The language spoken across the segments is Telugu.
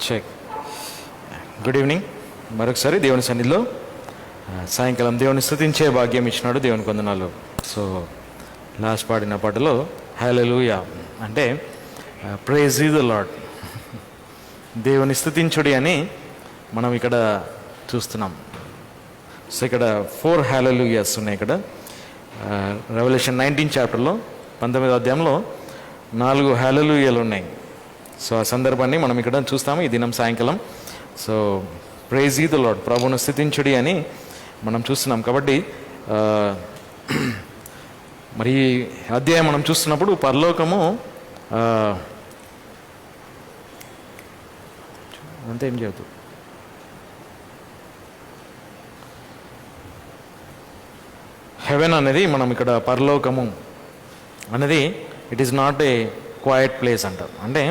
చెక్. Good evening. మరొకసారి దేవుని సన్నిధిలో సాయంకాలం దేవుని స్తుతించే భాగ్యం ఇచ్చినాడు. దేవునికి వందనాలు. సో లాస్ట్ పాడిన పాటలో హల్లెలూయా అంటే ప్రైజ్ ది లార్డ్, దేవుని స్తుతించుడి అని మనం ఇక్కడ చూస్తున్నాం. సో ఇక్కడ 4 హల్లెలూయాస్ ఉన్నాయి. ఇక్కడ రెవల్యూషన్ 19 చాప్టర్లో 19వ అధ్యాయంలో 4 హల్లెలూయాలు ఉన్నాయి. సో ఆ సందర్భాన్ని మనం ఇక్కడ చూస్తాము ఈ దినం సాయంకాలం. సో ప్రైజ్ ది లార్డ్, ప్రభువును స్తుతించుడి అని మనం చూస్తున్నాం. కాబట్టి మరి ఈ అధ్యాయం మనం చూస్తున్నప్పుడు పరలోకము అంతే ఏం చెబుతుంది, హెవెన్ అనేది మనం ఇక్కడ పరలోకము అనేది it is not a quiet place అంటారు. అంటే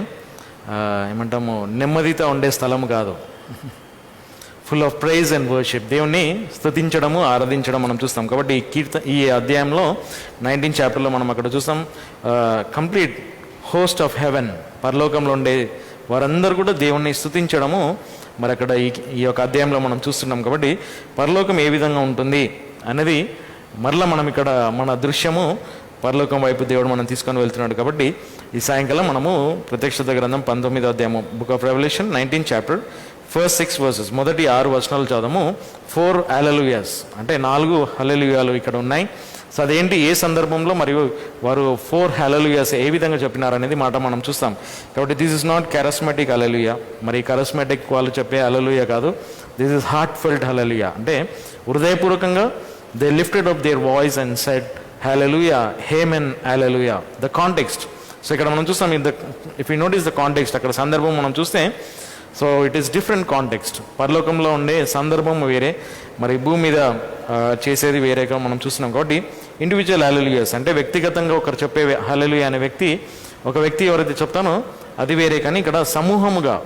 ఏమంటాము, నెమ్మదితో ఉండే స్థలము కాదు, full of praise and worship, దేవుణ్ణి స్తుతించడము ఆరాధించడం మనం చూస్తాం. కాబట్టి ఈ అధ్యాయంలో 19 చాప్టర్లో మనం అక్కడ చూస్తాం కంప్లీట్ హోస్ట్ ఆఫ్ హెవెన్, పరలోకంలో ఉండే వారందరూ కూడా దేవుణ్ణి స్తుతించడము మరి అక్కడ ఈ యొక్క అధ్యాయంలో మనం చూస్తున్నాం. కాబట్టి పరలోకం ఏ విధంగా ఉంటుంది అనేది మరలా మనం ఇక్కడ మన దృశ్యము పరలోకం వైపు దేవుడు మనం తీసుకొని వెళ్తున్నాడు. కాబట్టి ఈ సాయంకాలం మనము ప్రత్యక్షత గ్రంథం 19వ అధ్యాయము, book of revolution 19 chapter first 6 versus, మొదటి 6 వచనాలు చదవము. 4 హల్లెలూయాస్ అంటే 4 హల్లెలూయాలు ఇక్కడ ఉన్నాయి. సో అదేంటి, ఏ సందర్భంలో మరియు వారు 4 హల్లెలూయాస్ ఏ విధంగా చెప్పినారు అనేది మాట మనం చూస్తాం. కాబట్టి this is not charismatic hallelujah, మరి కెరస్మెటిక్ వాళ్ళు చెప్పే హల్లెలూయా కాదు. This is heartfelt hallelujah, అంటే హృదయపూర్వకంగా they lifted up their voice and said hallelujah, amen hallelujah. The context, so ఇక్కడ మనం చూస్తాం, if you notice the context, అక్కడ సందర్భం మనం చూస్తే so it is different context. పరలోకంలో ఉండే సందర్భం వేరే, మరి భూమి మీద చేసేది వేరేగా మనం చూస్తున్నాం. కాబట్టి ఇండివిజువల్ హల్లెలూయాస్ అంటే వ్యక్తిగతంగా ఒకరు చెప్పే హల్లెలూయా అనే ఒక వ్యక్తి ఎవరైతే చెప్తానో అది వేరే, కానీ ఇక్కడ సమూహముగా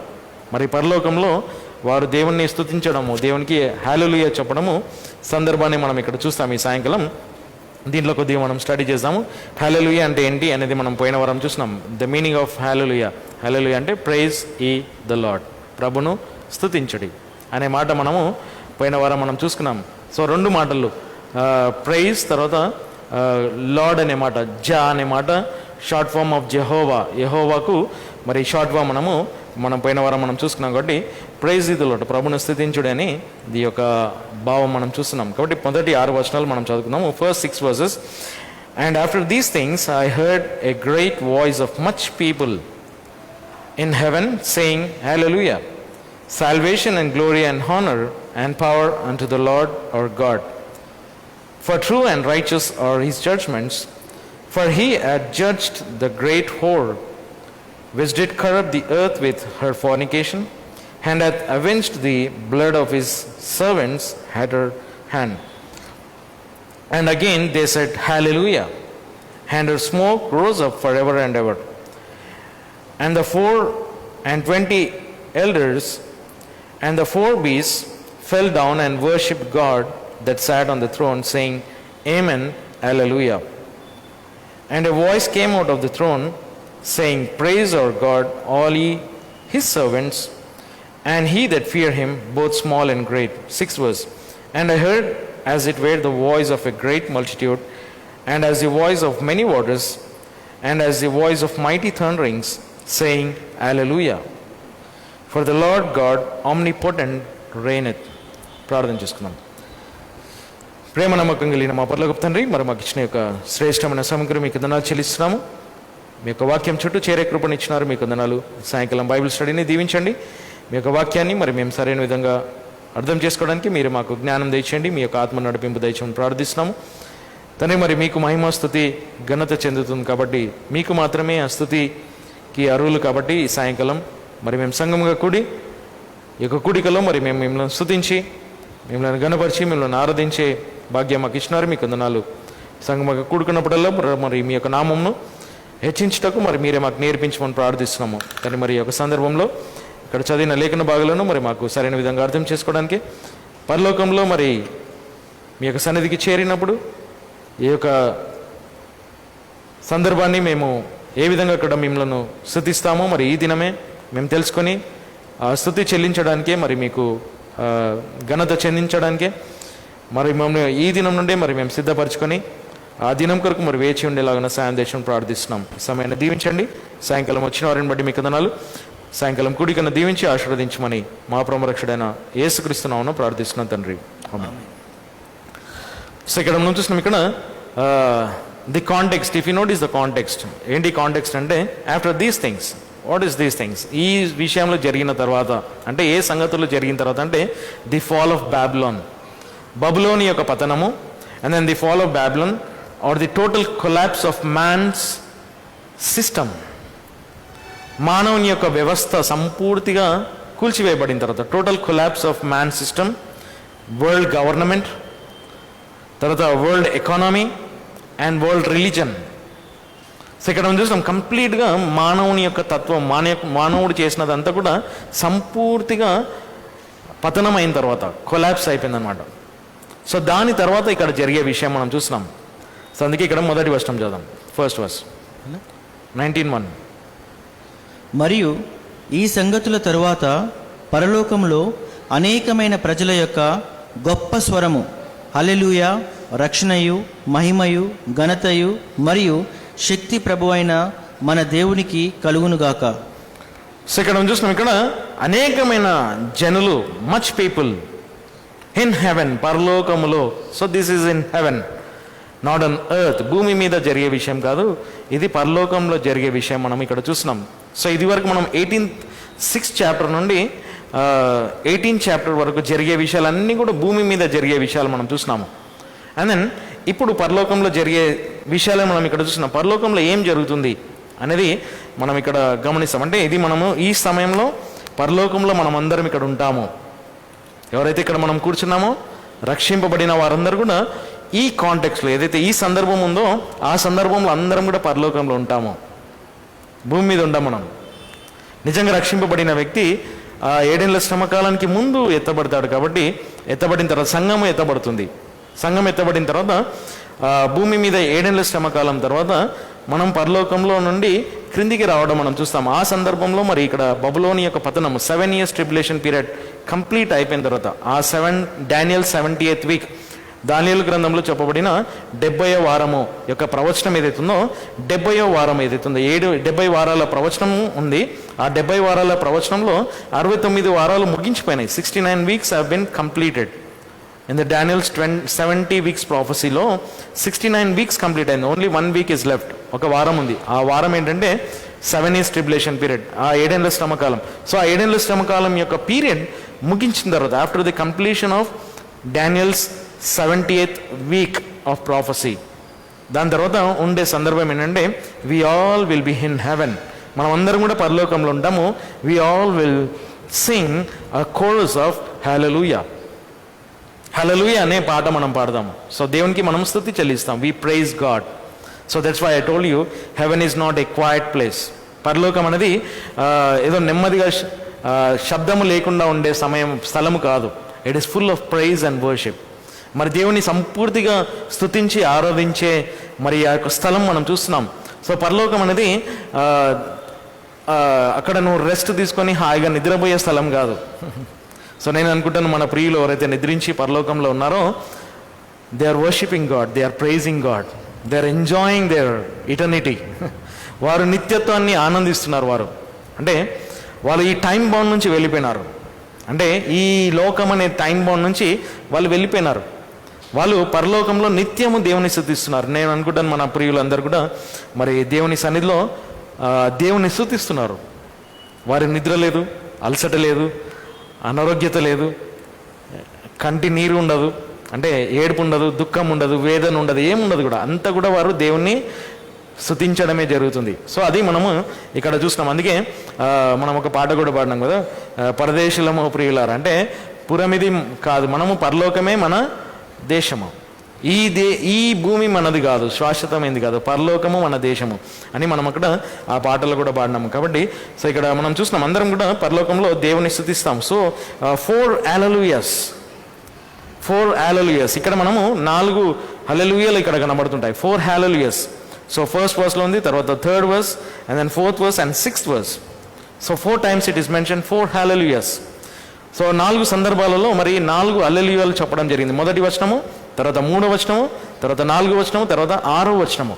మరి పరలోకంలో వారు దేవుణ్ణి స్తుతించడము, దేవునికి హల్లెలూయా చెప్పడము సందర్భాన్ని మనం ఇక్కడ చూస్తాం. ఈ సాయంకాలం దీంట్లో కొద్దిగా మనం స్టడీ చేద్దాము. హల్లెలూయా అంటే ఏంటి అనేది మనం పోయిన వారం చూసినాం. ద మీనింగ్ ఆఫ్ హల్లెలూయా, హల్లెలూయా అంటే ప్రైజ్ ఈ ద లార్డ్, ప్రభును స్తుతించుడి అనే మాట మనము పోయిన వారం మనం చూసుకున్నాం. సో 2 మాటలు, ప్రైజ్ తర్వాత లార్డ్ అనే మాట, జా అనే మాట షార్ట్ ఫామ్ ఆఫ్ జెహోవా, యెహోవాకు మరి షార్ట్ ఫామ్ మనం పోయిన వారం మనం చూసుకున్నాం. కాబట్టి ప్రైజ్ ది లార్డ్, ప్రభును స్తుతించుడి అని ఈ యొక్క భావం మనం చూస్తున్నాం. కాబట్టి మొదటి 6 వచనాలు మనం చదువుకున్నాము. First 6 verses. And after these things I heard a great voice of much people in heaven saying, Hallelujah, salvation and glory and honor and power unto the Lord our God. For true and righteous are his judgments, for he had judged the great whore, which did corrupt the earth with her fornication, and hath avenged the blood of his servants at her hand. And again they said, Hallelujah, and her smoke rose up forever and ever. And the 24 elders and the 4 beasts fell down and worshipped God that sat on the throne, saying, Amen, Hallelujah. And a voice came out of the throne, saying, Praise our God, all ye his servants, and he that fear him, both small and great. 6th verse. And I heard as it were the voice of a great multitude, and as the voice of many waters, and as the voice of mighty thunderings, saying, Hallelujah. For the Lord God omnipotent reigneth. ప్రార్థన చేసుకున్నాం. ప్రేమ నమ్మకం కలిగిన మా పరలోకపు తండ్రి, మరి మాకు ఇచ్చిన యొక్క శ్రేష్టమైన సమగ్రం మీకు వందనాలు చెల్లిస్తున్నాము. మీ యొక్క వాక్యం చుట్టూ చేరే కృపనిచ్చినారు, మీకు వందనాలు. సాయంకాలం బైబిల్ స్టడీని దీవించండి. మీ యొక్క వాక్యాన్ని మరి మేము సరైన విధంగా అర్థం చేసుకోవడానికి మీరు మాకు జ్ఞానం దయచేయండి, మీ యొక్క ఆత్మ నడిపింపు దయచేయమని ప్రార్థిస్తున్నాము తండ్రి. మరి మీకు మహిమ స్తుతి ఘనత చెందుతుంది కాబట్టి, మీకు మాత్రమే ఆ స్తుతికి అర్హులు. కాబట్టి ఈ సాయంకాలం మరి మేము సంఘంగా కూడి ఈ యొక్క కూడికలో మరి మేము మిమ్మల్ని స్తుతించి, మిమ్మల్ని గణపరిచి, మిమ్మల్ని ఆరాధించే భాగ్యం మాకు ఇచ్చినారు, మీకు వందనాలు. సంఘంగా కూడుకున్నప్పుడల్లా మరి మీ యొక్క నామంను హెచ్చించుటకు మరి మీరే మాకు నేర్పించమని ప్రార్థిస్తున్నాము. కానీ మరి ఈ యొక్క సందర్భంలో ఇక్కడ చదివిన లేఖన భాగాలను మరి మాకు సరైన విధంగా అర్థం చేసుకోవడానికి, పరలోకంలో మరి మీ యొక్క సన్నిధికి చేరినప్పుడు ఈ యొక్క సందర్భాన్ని మేము ఏ విధంగా అక్కడ మిమ్మల్ని స్తుతిస్తామో మరి ఈ దినమే మేము తెలుసుకొని స్తుతి చెల్లించడానికే, మరి మీకు ఘనత చెందించడానికే మరి మమ్మల్ని ఈ దినం నుండే మరి మేము సిద్ధపరచుకొని ఆ దినం కొరకు మరి వేచి ఉండేలాగా సాయం దేశం ప్రార్థిస్తున్నాం. సమయాన్ని దీవించండి. సాయంకాలం వచ్చిన వారిని బట్టి మీకు వందనాలు. సాయంకాలం కూడికను దీవించి ఆశీర్వదించమని మా ప్రభురక్షుడైన యేసుక్రీస్తు నామమున ప్రార్థిస్తున్నాం తండ్రి. ఆమేన్. సో ఇక్కడ మనం చూస్తున్నాం, ఇక్కడ the context, if you notice the context. ఏంటి కాంటెక్స్ట్ అంటే, after these things, what is these things, ఈ విషయంలో జరిగిన తర్వాత అంటే ఏ సంగతులు జరిగిన తర్వాత అంటే ది ఫాల్ ఆఫ్ బాబిలోన్, బబులోని యొక్క పతనము, and then the fall of Babylon or the total collapse of man's system. మానవుని యొక్క వ్యవస్థ సంపూర్తిగా కూల్చివేయబడిన తర్వాత, total collapse of man system, world government, తర్వాత world economy and world religion. So ఇక్కడ మనం చూస్తాం కంప్లీట్గా మానవుని యొక్క తత్వం, మానవుడు చేసినదంతా కూడా సంపూర్తిగా పతనం అయిన తర్వాత కొలాప్స్ అయిపోయిందనమాట. సో దాని తర్వాత ఇక్కడ జరిగే విషయం మనం చూస్తున్నాం. సో అందుకే ఇక్కడ మొదటి వచనం చదుదాం, ఫస్ట్ వర్స్ 19:1. మరియు ఈ సంగతుల తరువాత పరలోకంలో అనేకమైన ప్రజల యొక్క గొప్ప స్వరము, హల్లెలూయా, రక్షణయు, మహిమయు, ఘనతయు మరియు శక్తి ప్రభువైన మన దేవునికి కలుగునుగాక. సో ఇక్కడ మనం చూస్తున్నాం, ఇక్కడ అనేకమైన జనులు, మచ్ పీపుల్ ఇన్ హెవెన్, పరలోకములో. So this is in heaven, not on earth. భూమి మీద జరిగే విషయం కాదు, ఇది పరలోకంలో జరిగే విషయం మనం ఇక్కడ చూస్తున్నాం. సో ఇది వరకు మనం 6th చాప్టర్ నుండి 18th చాప్టర్ వరకు జరిగే విషయాలన్నీ కూడా భూమి మీద జరిగే విషయాలు మనం చూస్తున్నాము. అండ్ దెన్ ఇప్పుడు పరలోకంలో జరిగే విషయాలే మనం ఇక్కడ చూస్తున్నాం. పరలోకంలో ఏం జరుగుతుంది అనేది మనం ఇక్కడ గమనిస్తాం. అంటే ఇది మనము ఈ సమయంలో పరలోకంలో మనం అందరం ఇక్కడ ఉంటాము. ఎవరైతే ఇక్కడ మనం కూర్చున్నామో రక్షింపబడిన వారందరూ కూడా ఈ కాంటెక్స్లో ఏదైతే ఈ సందర్భం ఉందో ఆ సందర్భంలో అందరం కూడా పరలోకంలో ఉంటాము. భూమి మీద ఉండం మనం. నిజంగా రక్షింపబడిన వ్యక్తి ఆ 7 ఏళ్ల శ్రమకాలానికి ముందు ఎత్తబడతాడు. కాబట్టి ఎత్తబడిన తర్వాత సంఘము ఎత్తబడుతుంది. సంఘం ఎత్తబడిన తర్వాత భూమి మీద 7 ఏళ్ల శ్రమకాలం తర్వాత మనం పరలోకంలో నుండి క్రిందికి రావడం మనం చూస్తాం. ఆ సందర్భంలో మరి ఇక్కడ బబులోని యొక్క పతనము 7 years ట్రిబులేషన్ పీరియడ్ కంప్లీట్ అయిపోయిన తర్వాత ఆ డానియల్ 70th వీక్, దానియేలు గ్రంథంలో చెప్పబడిన 70వ వారము యొక్క ప్రవచనం ఏదైతుందో, 70వ వారం ఏదైతుందో, 70 వారాల ప్రవచనం ఉంది. ఆ 70 వారాల ప్రవచనంలో 69 వారాలు ముగించిపోయినాయి. 69 weeks have been completed. In the Daniel's 70 weeks ప్రాఫెసీలో 69 weeks కంప్లీట్ అయింది. Only 1 week is left. ఒక వారం ఉంది. ఆ వారం ఏంటంటే 7 years ట్రిబులేషన్ పీరియడ్, ఆ 7 ఏళ్ల శ్రమకాలం. సో ఆ 7 ఏళ్ల శ్రమకాలం యొక్క పీరియడ్ ముగించిన తర్వాత, after the completion of Daniel's 70th week of prophecy, దాని తర్వాత ఉండే సందర్భం ఏంటంటే we all will be in heaven. మనం అందరం కూడా పరలోకంలో ఉంటాము. We all will sing a chorus of hallelujah. Hallelujah అనే పాట మనం పాడదాము. సో దేవునికి మనం స్తుతి చెల్లిస్తాం. We praise God. So that's why I told you, heaven is not a quiet place. పరలోకం అనేది ఏదో నెమ్మదిగా శబ్దము లేకుండా ఉండే స్థలము కాదు. It is full of praise and worship. మరి దేవుని సంపూర్తిగా స్తుతించి ఆరాధించే మరి ఆ యొక్క స్థలం మనం చూస్తున్నాం. సో పరలోకం అనేది అక్కడ నువ్వు రెస్ట్ తీసుకొని హాయిగా నిద్రపోయే స్థలం కాదు. సో నేను అనుకుంటాను మన ప్రియులు ఎవరైతే నిద్రించి పరలోకంలో ఉన్నారో, they are worshipping God, they are praising God, they are enjoying their eternity. వారు నిత్యత్వాన్ని ఆనందిస్తున్నారు. వారు అంటే వాళ్ళు ఈ టైం బౌండ్ నుంచి వెళ్ళిపోయినారు. అంటే ఈ లోకం అనే టైం బౌండ్ నుంచి వాళ్ళు వెళ్ళిపోయినారు. వాళ్ళు పరలోకంలో నిత్యము దేవుని స్తుతిస్తున్నారు. నేను అనుకుంటాను మన ప్రియులందరూ కూడా మరి దేవుని సన్నిధిలో దేవుని స్తుతిస్తున్నారు. వారి నిద్ర లేదు, అలసట లేదు, అనారోగ్యత లేదు, కంటి నీరు ఉండదు, అంటే ఏడుపు ఉండదు, దుఃఖం ఉండదు, వేదన ఉండదు, ఏముండదు కూడా. అంతా కూడా వారు దేవుణ్ణి స్తుతించడమే జరుగుతుంది. సో అది మనము ఇక్కడ చూస్తున్నాం. అందుకే మనం ఒక పాట కూడా పాడినాం కదా, పరదేశులము ప్రియులారా. అంటే పురమిది కాదు, మనము పరలోకమే మన దేశము. ఈ భూమి మనది కాదు, శాశ్వతమైంది కాదు, పరలోకము మన దేశము అని మనం అక్కడ ఆ పాటలు కూడా పాడినాము. కాబట్టి సో ఇక్కడ మనం చూస్తున్నాం అందరం కూడా పరలోకంలో దేవుని స్తుతిస్తాం. సో 4 హల్లెలూయాస్ ఇక్కడ మనము 4 హల్లెలూయాలు ఇక్కడ కనబడుతుంటాయి. 4 హల్లెలూయాస్. సో ఫస్ట్ వర్స్లో ఉంది, తర్వాత 3rd verse, and then 4th verse and 6th verse. So 4 times it is mention 4 hallelujahs. So 4 సందర్భాలలో మరి 4 హల్లెలూయాలు చెప్పడం జరిగింది. మొదటి వచనము, తర్వాత 3వ వచనము, తర్వాత 4వ వచనము, తర్వాత 6వ వచనము.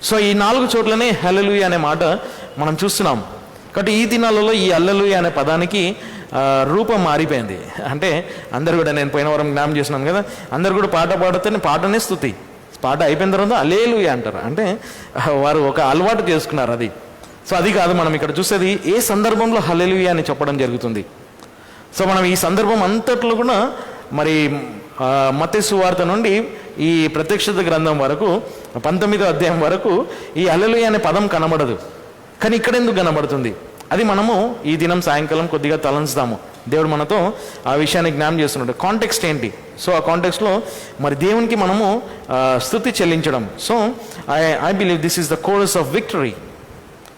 సో ఈ 4 చోట్లనే హల్లెలూయా అనే మాట మనం చూస్తున్నాం. కాబట్టి ఈ దినాలలో ఈ హల్లెలూయా అనే పదానికి రూపం మారిపోయింది. అంటే అందరు కూడా, నేను పోయిన వారం జ్ఞాపం చేసినాను కదా, అందరు కూడా పాట పాడితేనే పాటనే స్తుతి, పాట అయిపోయిన తర్వాత హల్లెలూయా అంటారు. అంటే వారు ఒక అలవాటు చేసుకున్నారు అది. సో అది కాదు మనం ఇక్కడ చూసేది, ఏ సందర్భంలో హల్లెలూయా అని చెప్పడం జరుగుతుంది. సో మనం ఈ సందర్భం అంతట్లో కూడా మరి మత్తయి సువార్త నుండి ఈ ప్రత్యక్షత గ్రంథం వరకు 19వ అధ్యాయం వరకు ఈ హల్లెలూయా అనే పదం కనబడదు. కానీ ఇక్కడ ఎందుకు కనబడుతుంది, అది మనము ఈ దినం సాయంకాలం కొద్దిగా తలంచుదాము. దేవుడు మనతో ఆ విషయాన్ని జ్ఞాపం చేస్తున్నాడు. కాంటెక్స్ట్ ఏంటి? సో ఆ కాంటెక్స్ట్లో మరి దేవునికి మనము స్తుతి చెల్లించడం. So I believe this is the chorus of victory.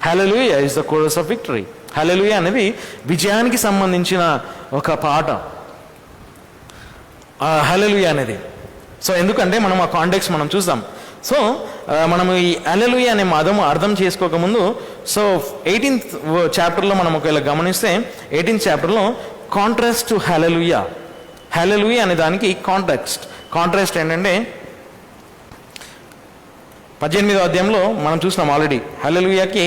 Hallelujah is the chorus of victory. Hallelujah అనేది విజయానికి సంబంధించిన ఒక పాట, హల్లెలూయా అనేది. సో ఎందుకంటే మనం ఆ కాంటెక్స్ట్ మనం చూద్దాం. సో మనము ఈ హల్లెలూయా అనే పదము అర్థం చేసుకోకముందు, సో 18th చాప్టర్లో మనం ఒకవేళ గమనిస్తే 18th చాప్టర్లో కాంట్రాస్ట్ టు హల్లెలూయా, హల్లెలూయా అనే దానికి కాంట్రాస్ట్ ఏంటంటే 18వ అధ్యాయంలో మనం చూసినాం ఆల్రెడీ. హల్లెలూయాకి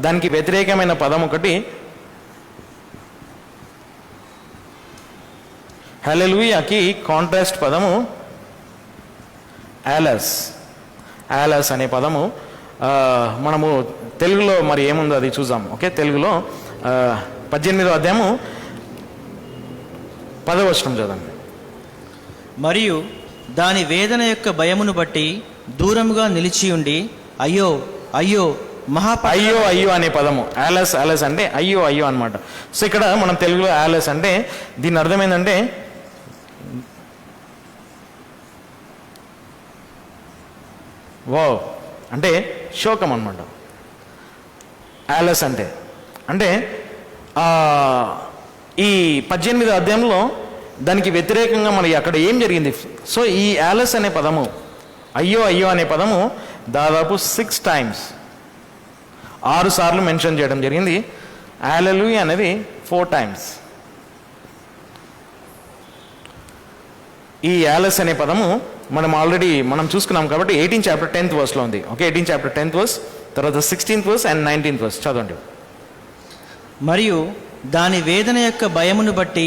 దానికి వ్యతిరేకమైన పదం ఒకటి, హల్లెలూయాకి కాంట్రాస్ట్ పదము ఆలస్ అనే పదము. మనము తెలుగులో మరి ఏముందో అది చూద్దాం. ఓకే, తెలుగులో 18వ అధ్యాయము 10వ వచనం చదవండి. మరియు దాని వేదన యొక్క భయమును బట్టి దూరముగా నిలిచి ఉండి అయ్యో అయ్యో అయ్యో అయ్యో అనే పదము ఆలస్ అంటే అయ్యో అయ్యో అనమాట. సో ఇక్కడ మనం తెలుగులో ఆలస్ అంటే దీని అర్థం ఏంటంటే అంటే శోకం అనమాట. ఆలస్ అంటే ఈ 18వ అధ్యాయంలో దానికి వ్యతిరేకంగా మరి అక్కడ ఏం జరిగింది. సో ఈ ఆలస్ అనే పదము, అయ్యో అయ్యో అనే పదము దాదాపు 6 times 6 సార్లు మెన్షన్ చేయడం జరిగింది. హల్లెలూయా అనేది 4 times. ఈ ఆలస్ అనే పదము మనం ఆల్రెడీ చూసుకున్నాం కాబట్టి 18th chapter 10th verseలో ఉంది. Okay, 18th chapter 10th verse, తర్వాత 16th verse and 19th verse చదవండి. మరియు దాని వేదన యొక్క భయమును బట్టి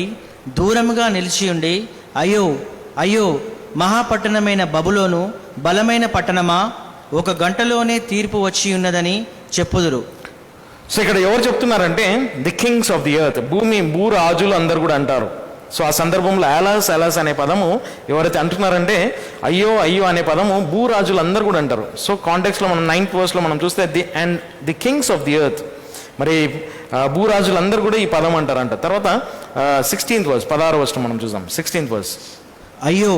దూరముగా నిలిచి ఉండి అయ్యో అయ్యో మహాపట్టణమైన బబులోను, బలమైన పట్టణమా, 1 గంటలోనే తీర్పు వచ్చి ఉన్నదని చెప్పుదురు. సో ఇక్కడ ఎవరు చెప్తున్నారంటే the kings of the earth, భూరాజులు అందరు కూడా అంటారు. సో ఆ సందర్భంలో ఆలస్ అనే పదము ఎవరైతే అంటున్నారంటే అయ్యో అయ్యో అనే పదము భూరాజులు అందరు కూడా అంటారు. సో కాంటెక్స్లో మనం 9th verseలో మనం చూస్తే the kings of the earth, మరి భూరాజులు అందరు కూడా ఈ పదం అంటారంట. తర్వాత 16th verse 16వ వచనం మనం చూద్దాం. 16th verse. అయ్యో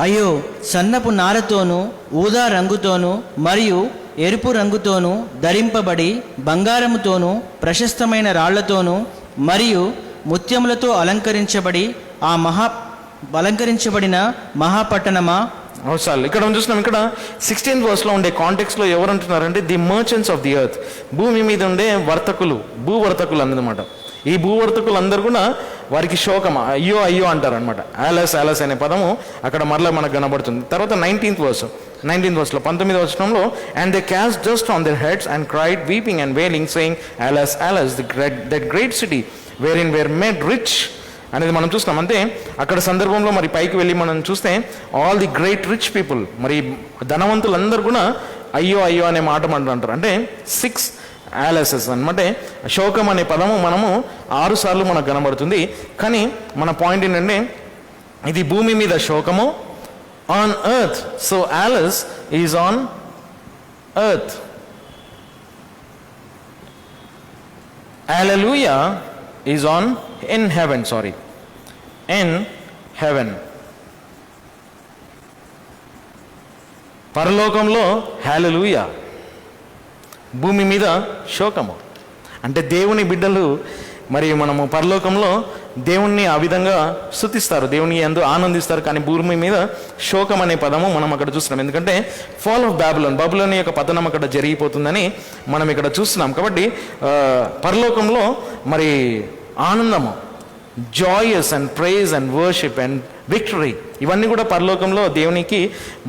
అయ్యో సన్నపు నారతోనూ ఊదా రంగుతోనూ మరియు ఎరుపు రంగుతోనూ ధరింపబడి బంగారముతోనూ ప్రశస్తమైన రాళ్లతోనూ మరియు ముత్యములతో అలంకరించబడిన మహాపట్టణమా. అవసరాలు ఇక్కడ చూస్తున్నాం. ఇక్కడ 16th verseలో ఉండే కాంటెక్స్లో ఎవరు అంటున్నారంటే the merchants of the earth, భూమి మీద ఉండే భూవర్తకులు అన్నమాట. ఈ భూవర్తకులు అందరు కూడా వారికి శోకం, అయ్యో అయ్యో అంటారు అనమాట. ఆలస్ అనే పదము అక్కడ మరలా మనకు కనబడుతుంది. తర్వాత 19th verse 19th verseలో 19వ వచనంలో and they cast dust on their heads and cried weeping and wailing saying alas that great city were made rich అనేది మనం చూస్తాం. అంతే అక్కడ సందర్భంలో మరి పైకి వెళ్ళి మనం చూస్తే all the great rich people, మరి ధనవంతులందరూ కూడా అయ్యో అయ్యో అనే మాట అంటారు. అంటే 6 ఆలసెస్ అనమాట. శోకం అనే పదము మనము 6 సార్లు మనకు కనబడుతుంది. కానీ మన పాయింట్ ఏంటంటే ఇది భూమి మీద శోకము, on earth. So alas is on earth. Hallelujah is on in heaven. పరలోకంలో హల్లెలూయా, భూమి మీద శోకము. అంటే దేవుని బిడ్డలు మరి మనము పరలోకంలో దేవుణ్ణి ఆ విధంగా స్తుతిస్తారు, దేవుని యందు ఆనందిస్తారు. కానీ భూమి మీద శోకం అనే పదము మనం అక్కడ చూస్తున్నాం. ఎందుకంటే ఫాల్ ఆఫ్ బబులోని యొక్క పతనం అక్కడ జరిగిపోతుందని మనం ఇక్కడ చూస్తున్నాం. కాబట్టి పరలోకంలో మరి ఆనందము, joyous and praise and worship and victory, ఇవన్నీ కూడా పరలోకంలో దేవునికి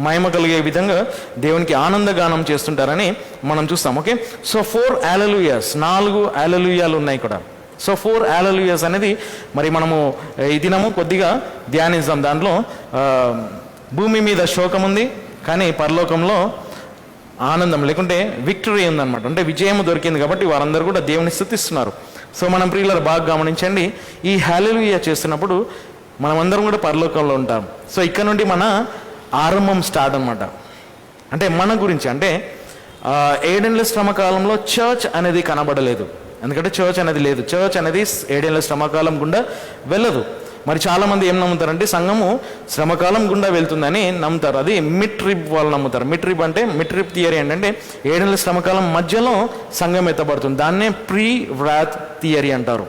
మహిమ కలిగే విధంగా దేవునికి ఆనందగానం చేస్తుంటారని మనం చూస్తాం. ఓకే, సో 4 హల్లెలూయాస్, 4 హల్లెలూయాలు ఉన్నాయి ఇక్కడ. సో 4 హల్లెలూయాస్ అనేది మరి మనము ఈ దినము కొద్దిగా ధ్యానిస్తాం. దాంట్లో భూమి మీద శోకం ఉంది, కానీ పరలోకంలో ఆనందం లేకుంటే విక్టరీ ఉందన్నమాట. అంటే విజయం దొరికింది కాబట్టి వారందరూ కూడా దేవుని స్తుతిస్తున్నారు. సో మనం ప్రియులారా బాగా గమనించండి, ఈ హల్లెలూయా చేస్తున్నప్పుడు మనమందరం కూడా పరలోకంలో ఉంటాం. సో ఇక్కడ నుండి మన ఆరంభం స్టార్ట్ అనమాట. అంటే మన గురించి, అంటే 7 ఏళ్ల శ్రమ కాలంలో చర్చ్ అనేది కనబడలేదు, ఎందుకంటే చర్చ్ అనేది లేదు. చర్చ్ అనేది 7 ఏళ్ల శ్రమకాలం గుండా వెళ్ళదు. మరి చాలామంది ఏం నమ్ముతారంటే సంఘము శ్రమకాలం గుండా వెళ్తుందని నమ్ముతారు. అది మిడ్ ట్రిప్ వాళ్ళు నమ్ముతారు. మిడ్ ట్రిప్ థియరీ ఏంటంటే 7 ఏళ్ల శ్రమకాలం మధ్యలో సంఘం ఎత్తబడుతుంది. దాన్నే ప్రీ వ్రాత్ థియరీ అంటారు.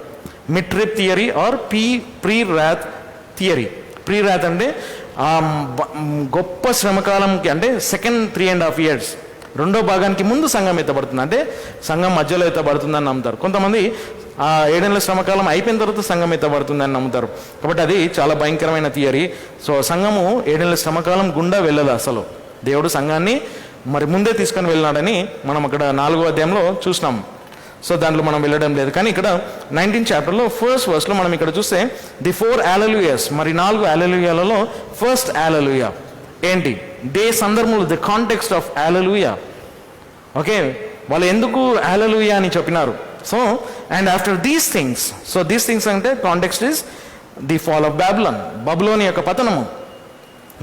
Mid trip theory are pre wrath theory. Pre wrath అంటే గొప్ప శ్రమకాలంకి, అంటే సెకండ్ 3.5 years, రెండో భాగానికి ముందు సంఘం ఎత్తబడుతుంది. అంటే సంఘం మధ్యలో ఎత్తబడుతుందని నమ్ముతారు. కొంతమంది 7 ఏళ్ల శ్రమకాలం అయిపోయిన తర్వాత సంఘం ఎత్తబడుతుందని నమ్ముతారు. కాబట్టి అది చాలా భయంకరమైన థియరీ. సో సంఘము 7 ఏళ్ల శ్రమకాలం గుండా వెళ్ళదు. అసలు దేవుడు సంఘాన్ని మరి ముందే తీసుకొని వెళ్ళినాడని మనం అక్కడ 4వ అధ్యాయంలో చూసినాం. సో దాంట్లో మనం వెళ్ళడం లేదు. కానీ ఇక్కడ 19th chapterలో 1st verse మనం ఇక్కడ చూస్తే ది 4 హల్లెలూయాస్, మరి 4 హల్లెలూయాలలో ఫస్ట్ హల్లెలూయా ఏంటి, దే సందర్భంలో the context of hallelujah. Okay, వాళ్ళు ఎందుకు హల్లెలూయా అని చెప్పినారు. So and after these things, so these things అంటే context is the fall of బబులోని యొక్క పతనము,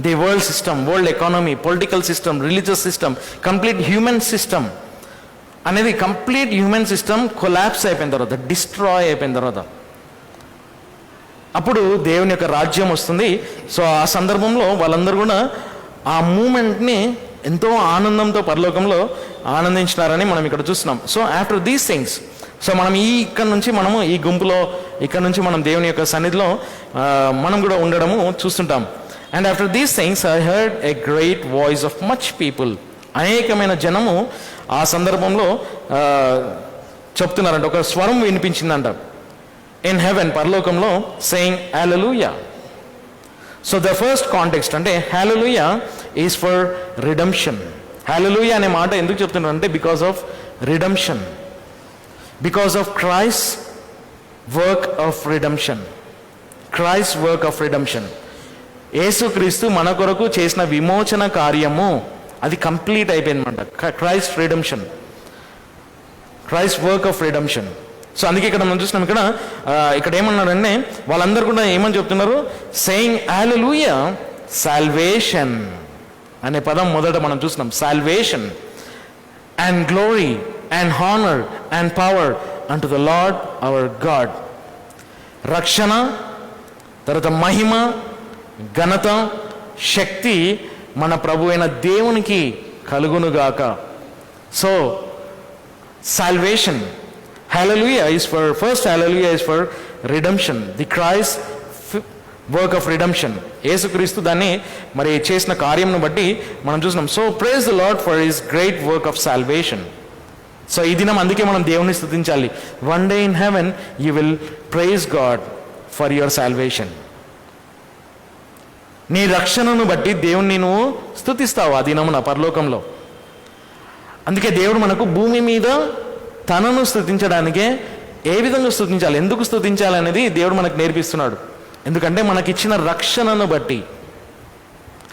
the world system, world economy, political system, religious system, complete human system అనేది, కంప్లీట్ హ్యూమన్ సిస్టమ్ కొలాప్స్ అయిపోయిన తర్వాత, డిస్ట్రాయ్ అయిపోయిన తర్వాత అప్పుడు దేవుని యొక్క రాజ్యం వస్తుంది. సో ఆ సందర్భంలో వాళ్ళందరూ కూడా ఆ మూమెంట్ని ఎంతో ఆనందంతో పరలోకంలో ఆనందించినారని మనం ఇక్కడ చూస్తున్నాం. So after these things, so మనం ఇక్కడ నుంచి మనము ఈ గుంపులో ఇక్కడ నుంచి మనం దేవుని యొక్క సన్నిధిలో మనం కూడా ఉండడము చూస్తుంటాం. And after these things I heard a great voice of much people, అనేకమైన జనము ఆ సందర్భంలో చెప్తున్నారంట, ఒక స్వరం వినిపించిందంట ఇన్ హెవెన్, పరలోకంలో, saying hallelujah. So the first context అంటే హల్లెలూయా ఈజ్ ఫర్ రిడమ్షన్. హల్లెలూయా అనే మాట ఎందుకు చెప్తున్నారంటే because of redemption, because of Christ work of redemption. Christ work of redemption, యేసుక్రీస్తు మన కొరకు చేసిన విమోచన కార్యము అది కంప్లీట్ అయిపోయింది అనమాట. Christ redemption, Christ work of redemption. So అందుకే ఇక్కడ మనం చూసినాం, ఇక్కడ ఏమన్నారంటే వాళ్ళందరూ కూడా ఏమని చెప్తున్నారు, సేయింగ్ హల్లెలూయా సాల్వేషన్ అనే పదం మొదట మనం చూసినాం. Salvation and glory and honour and power unto the lord hour God. రక్షణ, తర్వాత మహిమ, ఘనత, శక్తి మన ప్రభు అయిన దేవునికి కలుగునుగాక. So salvation, hallelujah is for, first hallelujah is for redemption, the Christ work of redemption. యేసుక్రీస్తు దాన్ని మరి చేసిన కార్యంను బట్టి మనం చూస్తున్నాం. So praise the Lord for his great work of salvation. So ఈ దినం అందుకే మనం దేవుని స్తుతించాలి. One day in heaven you will praise God for your salvation. నీ రక్షణను బట్టి దేవుణ్ణి నువ్వు స్తుతిస్తావు ఆ దినమున పరలోకంలో. అందుకే దేవుడు మనకు భూమి మీద తనను స్తుతించడానికే ఏ విధంగా స్తుతించాలి, ఎందుకు స్తుతించాలి అనేది దేవుడు మనకు నేర్పిస్తున్నాడు. ఎందుకంటే మనకిచ్చిన రక్షణను బట్టి,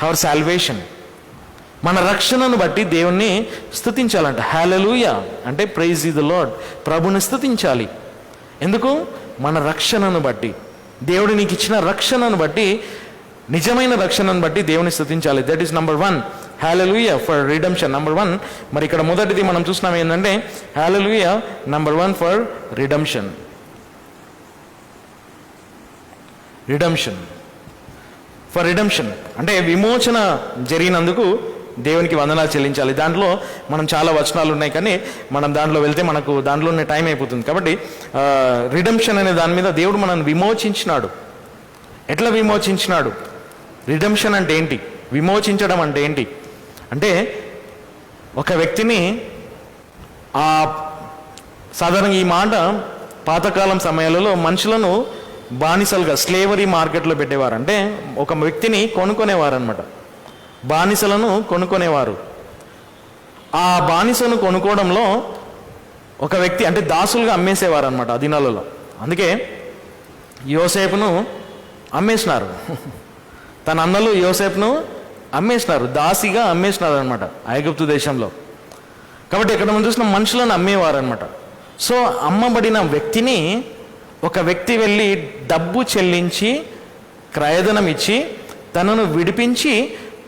అవర్ సాల్వేషన్, మన రక్షణను బట్టి దేవుణ్ణి స్తుతించాలంట. హల్లెలూయా అంటే ప్రైజ్ ది లార్డ్, ప్రభుని స్తుతించాలి. ఎందుకు? మన రక్షణను బట్టి, దేవుడు నీకు ఇచ్చిన రక్షణను బట్టి, నిజమైన రక్షణను బట్టి దేవుని స్తుతించాలి. That is number 1, hallelujah for redemption. Number 1 మరి ఇక్కడ మొదటిది మనం చూసినాం ఏంటంటే hallelujah number 1 for redemption. Redemption, for redemption అంటే విమోచన జరిగినందుకు దేవునికి వందనాలు చెల్లించాలి. దాంట్లో మనం చాలా వచనాలు ఉన్నాయి, కానీ మనం దాంట్లో వెళ్తే మనకు దాంట్లోనే టైం అయిపోతుంది. కాబట్టి రిడెంప్షన్ అనే దాని మీద దేవుడు మనల్ని విమోచించినాడు. ఎట్లా విమోచించినాడు? రిడెంప్షన్ అంటే ఏంటి? విమోచించడం అంటే ఏంటి అంటే ఒక వ్యక్తిని సాధారణంగా ఈ మాట పాతకాలం సమయాలలో మనుషులను బానిసలుగా స్లేవరీ మార్కెట్లో పెట్టేవారు. అంటే ఒక వ్యక్తిని కొనుక్కునేవారు అనమాట. బానిసలను కొనుక్కునేవారు. ఆ బానిసను కొనుక్కోవడంలో ఒక వ్యక్తి అంటే దాసులుగా అమ్మేసేవారు అనమాట ఆ దినాలలో. అందుకే యోసేపును అమ్మేసినారు. తన అన్నలు యోసేపును అమ్మేసినారు, దాసిగా అమ్మేసినారు అనమాట ఐగుప్తు దేశంలో. కాబట్టి ఇక్కడ మనం చూసిన మనుషులను అమ్మేవారు అనమాట. సో అమ్మబడిన వ్యక్తిని ఒక వ్యక్తి వెళ్ళి డబ్బు చెల్లించి క్రయధనం ఇచ్చి తనను విడిపించి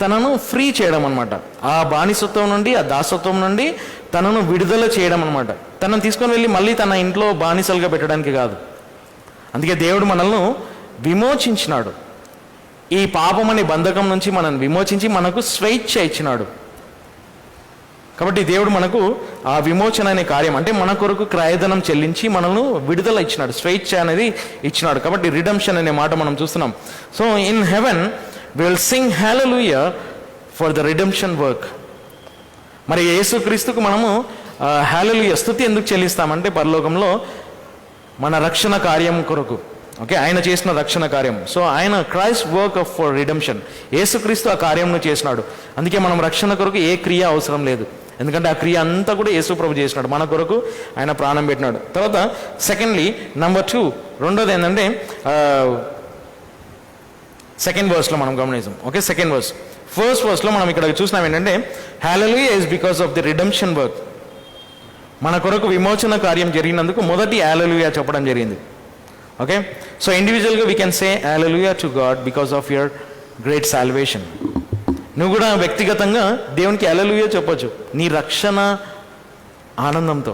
తనను ఫ్రీ చేయడం అనమాట. ఆ బానిసత్వం నుండి, ఆ దాసత్వం నుండి తనను విడుదల చేయడం అనమాట. తనను తీసుకొని వెళ్ళి మళ్ళీ తన ఇంట్లో బానిసలుగా పెట్టడానికి కాదు. అందుకే దేవుడు మనల్ని విమోచించినాడు. ఈ పాపం అనే బంధకం నుంచి మనల్ని విమోచించి మనకు స్వేచ్ఛ ఇచ్చినాడు. కాబట్టి దేవుడు మనకు ఆ విమోచన అనే కార్యం అంటే మన కొరకు క్రయధనం చెల్లించి మనల్ని విడుదల ఇచ్చినాడు, స్వేచ్ఛ అనేది ఇచ్చినాడు. కాబట్టి రిడెంప్షన్ అనే మాట మనం చూస్తున్నాం. So in heaven we will sing hallelujah for the redemption work. మరి యేసుక్రీస్తుకు మనము హల్లెలూయా స్తుతి ఎందుకు చెల్లిస్తామంటే పరలోకంలో మన రక్షణ కార్యం కొరకు, ఓకే, ఆయన చేసిన రక్షణ కార్యం. సో ఆయన Christ work of for redemption, యేసుక్రీస్తు ఆ కార్యంను చేసినాడు. అందుకే మనం రక్షణ కొరకు ఏ క్రియ అవసరం లేదు, ఎందుకంటే ఆ క్రియ అంతా కూడా యేసు ప్రభు చేసినాడు. మన కొరకు ఆయన ప్రాణం పెట్టినాడు. తర్వాత సెకండ్లీ నెంబర్ 2 రెండోది ఏంటంటే సెకండ్ వర్స్లో మనం గమనిస్తాం. Okay, second verse. ఫస్ట్ వర్స్లో మనం ఇక్కడ చూసినాం ఏంటంటే hallelujah is because of the redemption work. మన కొరకు విమోచన కార్యం జరిగినందుకు మొదటి హల్లెలూయా చెప్పడం జరిగింది. ఓకే, సో ఇండివిజువల్గా we can say hallelujah to God because of your great salvation. నువ్వు కూడా వ్యక్తిగతంగా దేవునికి హల్లెలూయా చెప్పొచ్చు నీ రక్షణ ఆనందంతో.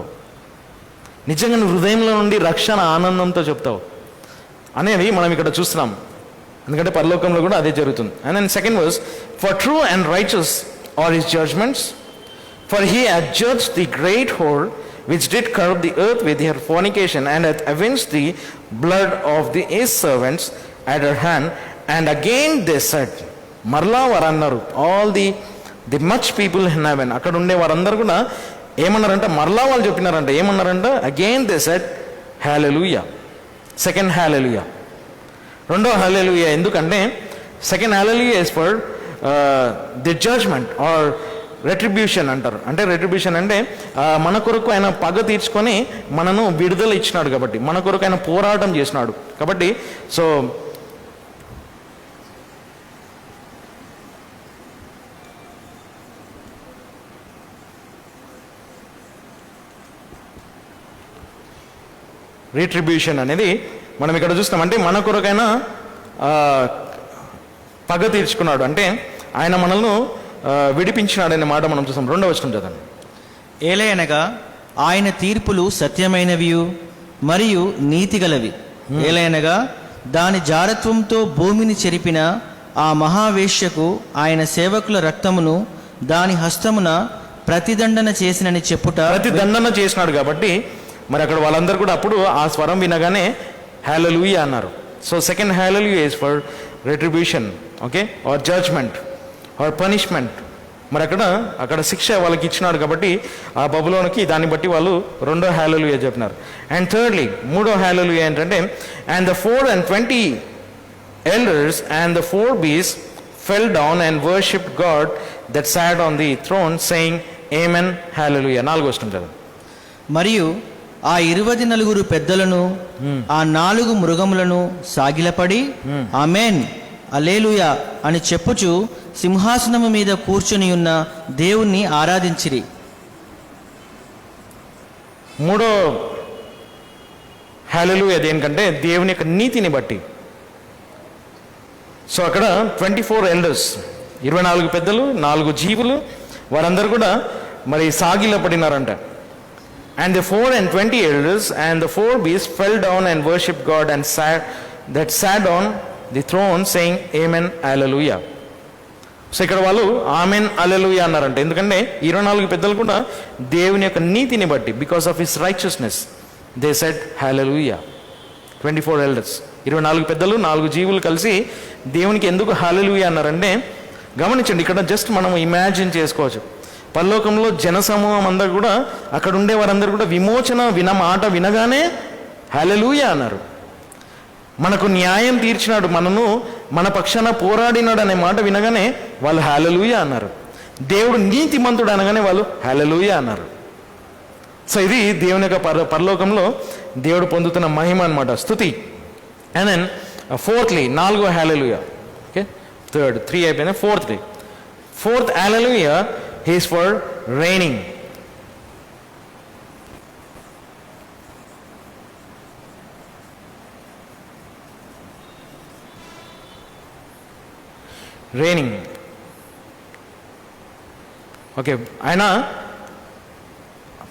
నిజంగా నువ్వు హృదయంలో నుండి రక్షణ ఆనందంతో చెప్తావు అనేది మనం ఇక్కడ చూస్తున్నాం, ఎందుకంటే పరలోకంలో కూడా అదే జరుగుతుంది. And then second verse, for true and righteous are his judgements, for he hath judged the great whore which did corrupt the earth with her fornication, and hath avenged the blood of the his servants at her hand. And again they said, మరలా వారు అన్నారు, all the much people in heaven, అక్కడ ఉండే వారందరూ కూడా ఏమన్నారంట, మరలా వాళ్ళు చెప్పినారంట, ఏమన్నారంట, again they said hallelujah. Second hallelujah, రెండో హల్లెలూయా. ఎందుకంటే second hallelujah is for the judgment or retribution అంటారు. అంటే రెట్రిబ్యూషన్ అంటే మన కొరకు ఆయన పగ తీర్చుకొని మనను విడుదల ఇచ్చినాడు, కాబట్టి మన కొరకు ఆయన పోరాటం చేసినాడు. కాబట్టి సో రీట్రిబ్యూషన్ అనేది మనం ఇక్కడ చూస్తాం. అంటే మన కొరకైనా పగ తీర్చుకున్నాడు, అంటే ఆయన మనల్ని విడిపించినాడు అనే మాట మనం చూస్తాం. రెండవ వచనం చదవండి. ఏలయనగా ఆయన తీర్పులు సత్యమైనవియు మరియు నీతిగలవి. ఏలయనగా దాని జారత్వంతో భూమిని చెరిపిన ఆ మహావేశ్యకు ఆయన సేవకుల రక్తమును దాని హస్తమున ప్రతిదండన చేసినని చెప్పుట. ప్రతిదండన చేసినాడు కాబట్టి మరి అక్కడ వాళ్ళందరూ కూడా అప్పుడు ఆ స్వరం వినగానే హల్లెలూయా అన్నారు. So second hallelujah is for retribution, okay, or judgement or punishment. మరి అక్కడ శిక్ష వాళ్ళకి ఇచ్చినాడు కాబట్టి ఆ బబులోనికి దాన్ని బట్టి వాళ్ళు రెండో హల్లెలూయా చెప్పినారు. అండ్ థర్డ్లీ మూడో హల్లెలూయా ఏంటంటే, and the 24 elders and the 4 beasts fell down and worshipped God that sat on the throne, saying, Amen, Hallelujah. 4వ వచనం చదవండి. మరియు ఆ 24 పెద్దలను ఆ 4 మృగములను సాగిలపడి ఆమేన్ హల్లెలూయా అని చెప్పుచు సింహాసనము మీద కూర్చుని ఉన్న దేవుణ్ణి ఆరాధించిరి. మూడో హల్లెలూయా దేనికంటే దేవుని యొక్క నీతిని బట్టి. సో అక్కడ 24 elders 24 పెద్దలు 4 జీవులు వారందరూ కూడా మరి సాగిలపడినారంట. And the 24 elders and the 4 beasts fell down and worshipped God and sat on the throne, saying, Amen, Hallelujah. So ఇక్కడ వాళ్ళు ఆమెన్ హల్లెలూయా అన్నారంట. ఎందుకంటే 24 పెద్దలు కూడా దేవుని యొక్క నీతిని బట్టి, because of his righteousness they said hallelujah. 24 elders, 24 పెద్దలు, 4 జీవులు కలిసి దేవునికి ఎందుకు హల్లెలూయా అన్నారంటే, గమనించండి, ఇక్కడ జస్ట్ మనం ఇమాజిన్ చేసుకోవచ్చు. పరలోకంలో జనసమూహం అందరూ కూడా, అక్కడ ఉండే వారందరూ కూడా విమోచన మాట వినగానే హల్లెలూయా అన్నారు. మనకు న్యాయం తీర్చినాడు, మన పక్షాన పోరాడినాడు అనే మాట వినగానే వాళ్ళు హల్లెలూయా అన్నారు. దేవుడు నీతిమంతుడు అనగానే వాళ్ళు హల్లెలూయా అన్నారు. సో ఇది దేవుని యొక్క పరలోకంలో దేవుడు పొందుతున్న మహిమ అన్నమాట, స్తుతి. అండ్ దెన్ ఫోర్త్లీ, 4వ హల్లెలూయా. ఓకే, 3 అయిపోయినా, fourth hallelujah is for raining. Raining, okay, ఆయన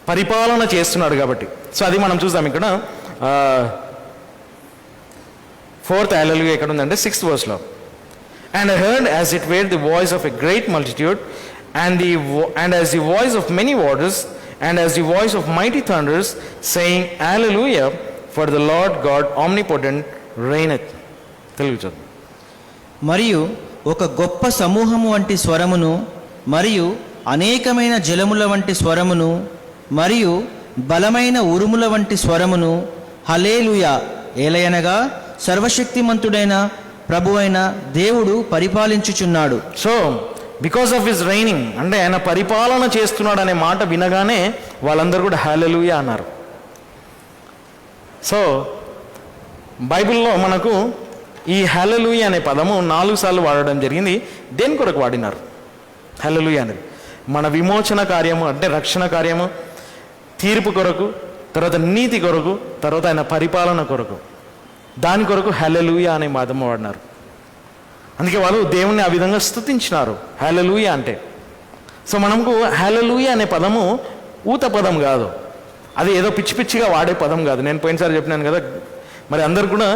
పరిపాలన చేస్తున్నాడు కాబట్టి. సో అది మనం చూద్దాం ఇక్కడ. 4th హల్లెలూయా ఎక్కడ ఉందంటే 6th verse. And I heard as it were the voice of a great multitude, and as the voice of many waters, and as the voice of mighty thunders, saying, Hallelujah, for the Lord God omnipotent reigneth. Telugu చదువు. మరియు ఒక గొప్ప సమూహము వంటి స్వరమును, మరియు అనేకమైన జలముల వంటి స్వరమును, మరియు బలమైన ఉరుముల వంటి స్వరమును, హల్లెలూయా, ఏలయనగా సర్వశక్తిమంతుడైన ప్రభువైన దేవుడు పరిపాలించుచున్నాడు. So because of his reigning, అంటే ఆయన పరిపాలన చేస్తున్నాడు అనే మాట వినగానే వాళ్ళందరూ కూడా హల్లెలూయా అన్నారు. సో బైబిల్లో మనకు ఈ హల్లెలూయా అనే పదము 4 సార్లు వాడడం జరిగింది. దేని కొరకు వాడినారు హల్లెలూయా అనేది? మన విమోచన కార్యము, అంటే రక్షణ కార్యము, తీర్పు కొరకు, తర్వాత నీతి కొరకు, తర్వాత ఆయన పరిపాలన కొరకు, దాని కొరకు హల్లెలూయా అనే పదము వాడినారు. అందుకే వాళ్ళు దేవుణ్ణి ఆ విధంగా స్తుతించినారు హల్లెలూయా అంటే. సో మనకు హల్లెలూయా అనే పదము ఊత పదం కాదు, అది ఏదో పిచ్చి పిచ్చిగా వాడే పదం కాదు. నేను పోయినసారి చెప్పినాను కదా, మరి అందరు కూడా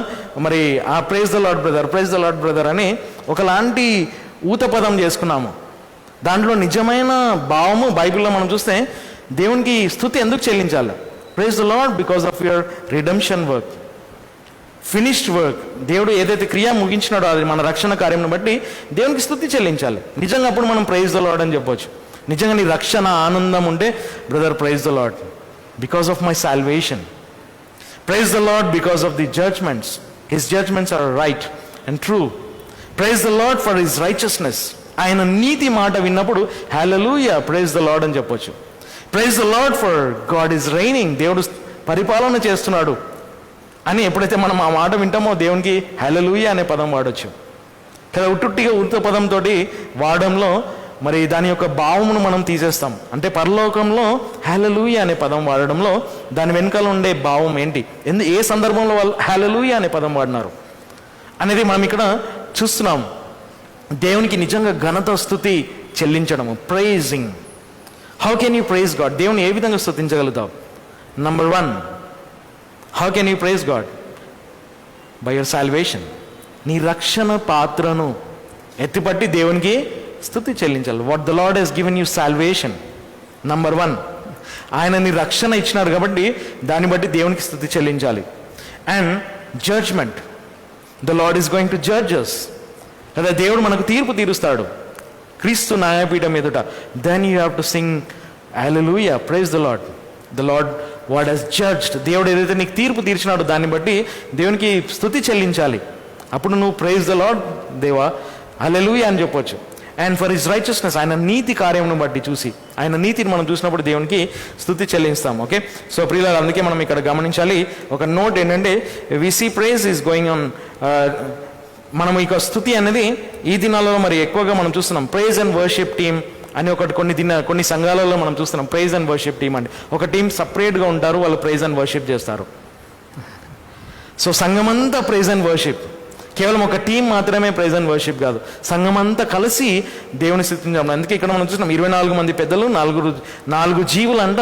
మరి ఆ ప్రైజ్ ద లార్డ్ బ్రదర్ అని ఒకలాంటి ఊత పదం చేసుకున్నాము. దాంట్లో నిజమైన భావము బైబిల్లో మనం చూస్తే దేవునికి స్తుతి ఎందుకు చెల్లించాలి? Praise the Lord because of your redemption work, finished work. దేవుడు ఏదైతే క్రియ ముగించినాడో అది మన రక్షణ కార్యం బట్టి దేవునికి స్తుతి చెల్లించాలి. నిజంగా అప్పుడు మనం ప్రైజ్ ద లార్డ్ అని చెప్పొచ్చు. నిజంగా నీ రక్షణ ఆనందం ఉంటే, brother praise the Lord because of my salvation. Praise the Lord because of the judgements, his judgements are right and true. Praise the Lord for his righteousness. ఆయన నీతి మాట విన్నప్పుడు హల్లెలూయా, ప్రైజ్ ద లార్డ్ అని చెప్పొచ్చు. Praise the Lord for God is reigning, దేవుడు పరిపాలన చేస్తున్నాడు అని ఎప్పుడైతే మనం ఆ మాట వింటామో దేవునికి హల్లెలూయా అనే పదం వాడచ్చు కదా. ఉట్టుట్టిగా ఉత్త పదంతో వాడడంలో మరి దాని యొక్క భావమును మనం తీసేస్తాం. అంటే పరలోకంలో హల్లెలూయా అనే పదం వాడడంలో దాని వెనుకల ఉండే భావం ఏంటి, ఏ సందర్భంలో వాళ్ళు హల్లెలూయా అనే పదం వాడినారు అనేది మనం ఇక్కడ చూస్తున్నాం. దేవునికి నిజంగా ఘనత స్తుతి చెల్లించడము, praising. How can you praise God? దేవుని ఏ విధంగా స్తుతించగలుగుతావు? Number 1, how can you praise God? By your salvation. నీ రక్షణ పాత్రను ఎత్తిపట్టి దేవునికి స్తుతి చెల్లించాలి. What the Lord has given you salvation. Number 1, ఆయన నీ రక్షణ ఇచ్చినారు కాబట్టి దాన్ని బట్టి దేవునికి స్తుతి చెల్లించాలి. And judgement, the Lord is going to judge us. కదా, దేవుడు మనకు తీర్పు తీరుస్తాడు క్రీస్తు న్యాయపీఠం ఎదుట. Then you have to sing hallelujah, praise the Lord. The Lord what has judged. దేవుడు ఏదైతే నీకు తీర్పు తీర్చినాడో దాన్ని బట్టి దేవునికి స్తుతి చెల్లించాలి. అప్పుడు నువ్వు ప్రైజ్ ద లార్డ్ దేవా హల్లెలూయా అని చెప్పొచ్చు. అండ్ ఫర్ హిస్ రైచియస్నెస్, ఆయన నీతి కార్యమును బట్టి చూసి, ఆయన నీతిని మనం చూసినప్పుడు దేవునికి స్తుతి చెల్లిస్తాం. ఓకే, సో ప్రియులారా, అందుకే మనం ఇక్కడ గమనించాలి ఒక నోట్ ఏంటంటే, we see praise is going on. మనం ఇక స్తుతి అనేది ఈ దినాలలో మరి ఎక్కువగా మనం చూస్తున్నాం. ప్రైజ్ అండ్ వర్షిప్ టీమ్ అని ఒకటి కొన్ని సంఘాలలో మనం చూస్తున్నాం. ప్రైజ్ అండ్ వర్షిప్ టీమ్ అంటే ఒక టీం సపరేట్గా ఉంటారు, వాళ్ళు ప్రైజ్ అండ్ వర్షిప్ చేస్తారు. సో సంఘమంతా ప్రైజ్ అండ్ వర్షిప్, కేవలం ఒక టీం మాత్రమే ప్రైజ్ అండ్ వర్షిప్ కాదు, సంఘమంతా కలిసి దేవుని స్తుతించాలి. అందుకే ఇక్కడ మనం చూస్తున్నాం 24 మంది పెద్దలు, 4 జీవులు అంట,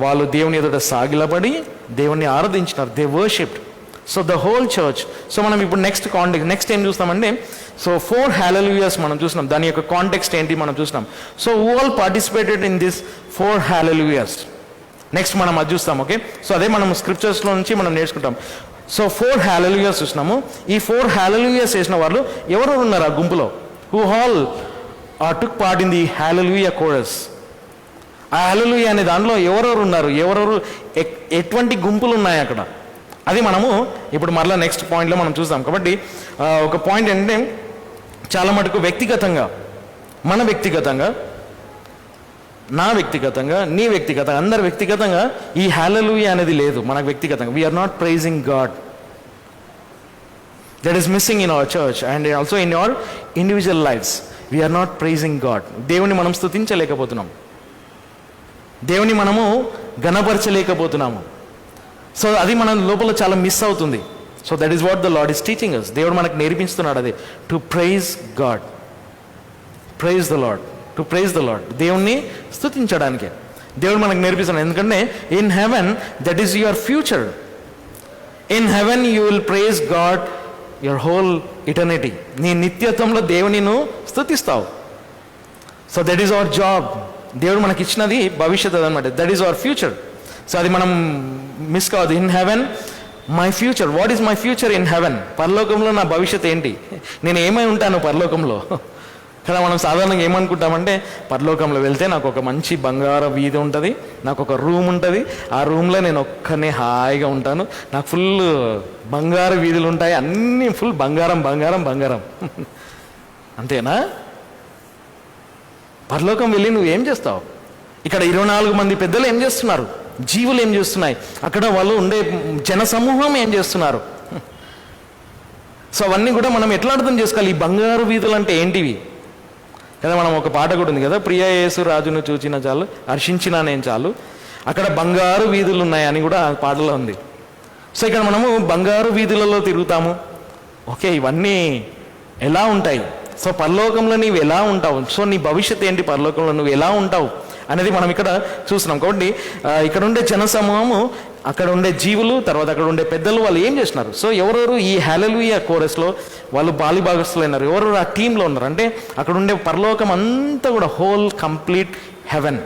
వాళ్ళు దేవుని ఎదుట సాగిలపడి దేవుణ్ణి ఆరాధించినారు. They worshipped. So the whole church. So మనం ఇప్పుడు నెక్స్ట్ ఏం చూస్తామంటే, సో 4 hallelujahs మనం చూసినాం. దాని యొక్క కాంటెక్స్ట్ ఏంటి మనం చూసినాం. So all participated in this 4 hallelujahs. Next మనం అది చూస్తాం. ఓకే, సో అదే మనం స్క్రిప్చర్స్లో నుంచి మనం నేర్చుకుంటాం. సో 4 hallelujahs చూసినాము. ఈ 4 hallelujahs చేసిన వాళ్ళు ఎవరు ఉన్నారు ఆ గుంపులో? Who all took part in the hallelujah chorus. ఆ హల్లెలూయా అనే దాంట్లో ఎవరెవరు ఉన్నారు, ఎవరెవరు ఎటువంటి గుంపులు ఉన్నాయి అక్కడ, అది మనము ఇప్పుడు మరలా నెక్స్ట్ పాయింట్లో మనం చూస్తాం. కాబట్టి ఒక పాయింట్ ఏంటంటే, చాలా మటుకు వ్యక్తిగతంగా, మన వ్యక్తిగతంగా, నా వ్యక్తిగతంగా, నీ వ్యక్తిగతంగా, అందరి వ్యక్తిగతంగా ఈ హల్లెలూయా అనేది లేదు మనకు వ్యక్తిగతంగా. We are not praising God. That is missing in our church and also in our individual lives. We are not praising God. దేవుని మనం స్తుతించలేకపోతున్నాం, దేవుని మనము ఘనపరచలేకపోతున్నాము. సో అది మన లోపల చాలా మిస్ అవుతుంది. So that is what the Lord is teaching us. దేవుడు మనకు నేర్పిస్తున్నాడు అది, to praise God, praise the Lord, to praise the Lord. దేవుణ్ణి స్తుతించడానికే దేవుడు మనకు నేర్పిస్తున్నాడు. ఎందుకంటే in heaven that is your future. In heaven you will praise God your whole eternity. నీ నిత్యత్వంలో దేవుని నువ్వు స్తుతిస్తావు. So that is our job. దేవుడు మనకి ఇచ్చినది భవిష్యత్తు అనమాట. That is our future. So అది మనం మిస్ కావద్దు. In heaven my future. What is my future in heaven? పరలోకంలో నా భవిష్యత్తు ఏంటి? నేను ఏమై ఉంటాను పరలోకంలో? కదా మనం సాధారణంగా ఏమనుకుంటామంటే, పరలోకంలో వెళ్తే నాకు ఒక మంచి బంగార వీధి ఉంటుంది, నాకు ఒక రూమ్ ఉంటుంది, ఆ రూమ్లో నేను ఒక్కనే హాయిగా ఉంటాను, నాకు ఫుల్ బంగారు వీధులు ఉంటాయి, అన్నీ ఫుల్ బంగారం బంగారం బంగారం. అంతేనా? పరలోకం వెళ్ళి నువ్వేం చేస్తావు? ఇక్కడ 24 మంది పెద్దలు ఏం చేస్తున్నారు? జీవులు ఏం చేస్తున్నాయి? అక్కడ వాళ్ళు ఉండే జన సమూహం ఏం చేస్తున్నారు? సో అవన్నీ కూడా మనం ఎట్లా అర్థం చేసుకోవాలి? ఈ బంగారు వీధులు అంటే ఏంటివి కదా? మనం ఒక పాట కూడా ఉంది కదా, ప్రియ యేసు రాజును చూచిన చాలు, హర్షించినా నేను చాలు, అక్కడ బంగారు వీధులు ఉన్నాయని కూడా ఆ పాటలో ఉంది. సో ఇక్కడ మనము బంగారు వీధులలో తిరుగుతాము. ఓకే, ఇవన్నీ ఎలా ఉంటాయి? సో పరలోకంలో నీవు ఎలా ఉంటావు? సో నీ భవిష్యత్తు ఏంటి? పరలోకంలో నువ్వు ఎలా ఉంటావు అనేది మనం ఇక్కడ చూస్తున్నాం. కాబట్టి ఇక్కడ ఉండే జన సమూహము, అక్కడ ఉండే జీవులు, తర్వాత అక్కడ ఉండే పెద్దలు, వాళ్ళు ఏం చేస్తున్నారు? సో ఎవరెవరు ఈ హల్లెలూయా కోరస్లో వాళ్ళు బాలిభాగస్తులు అయినారు? ఎవరెవరు ఆ టీంలో ఉన్నారు అంటే, అక్కడ ఉండే పరలోకం అంతా కూడా హోల్ కంప్లీట్ హెవెన్,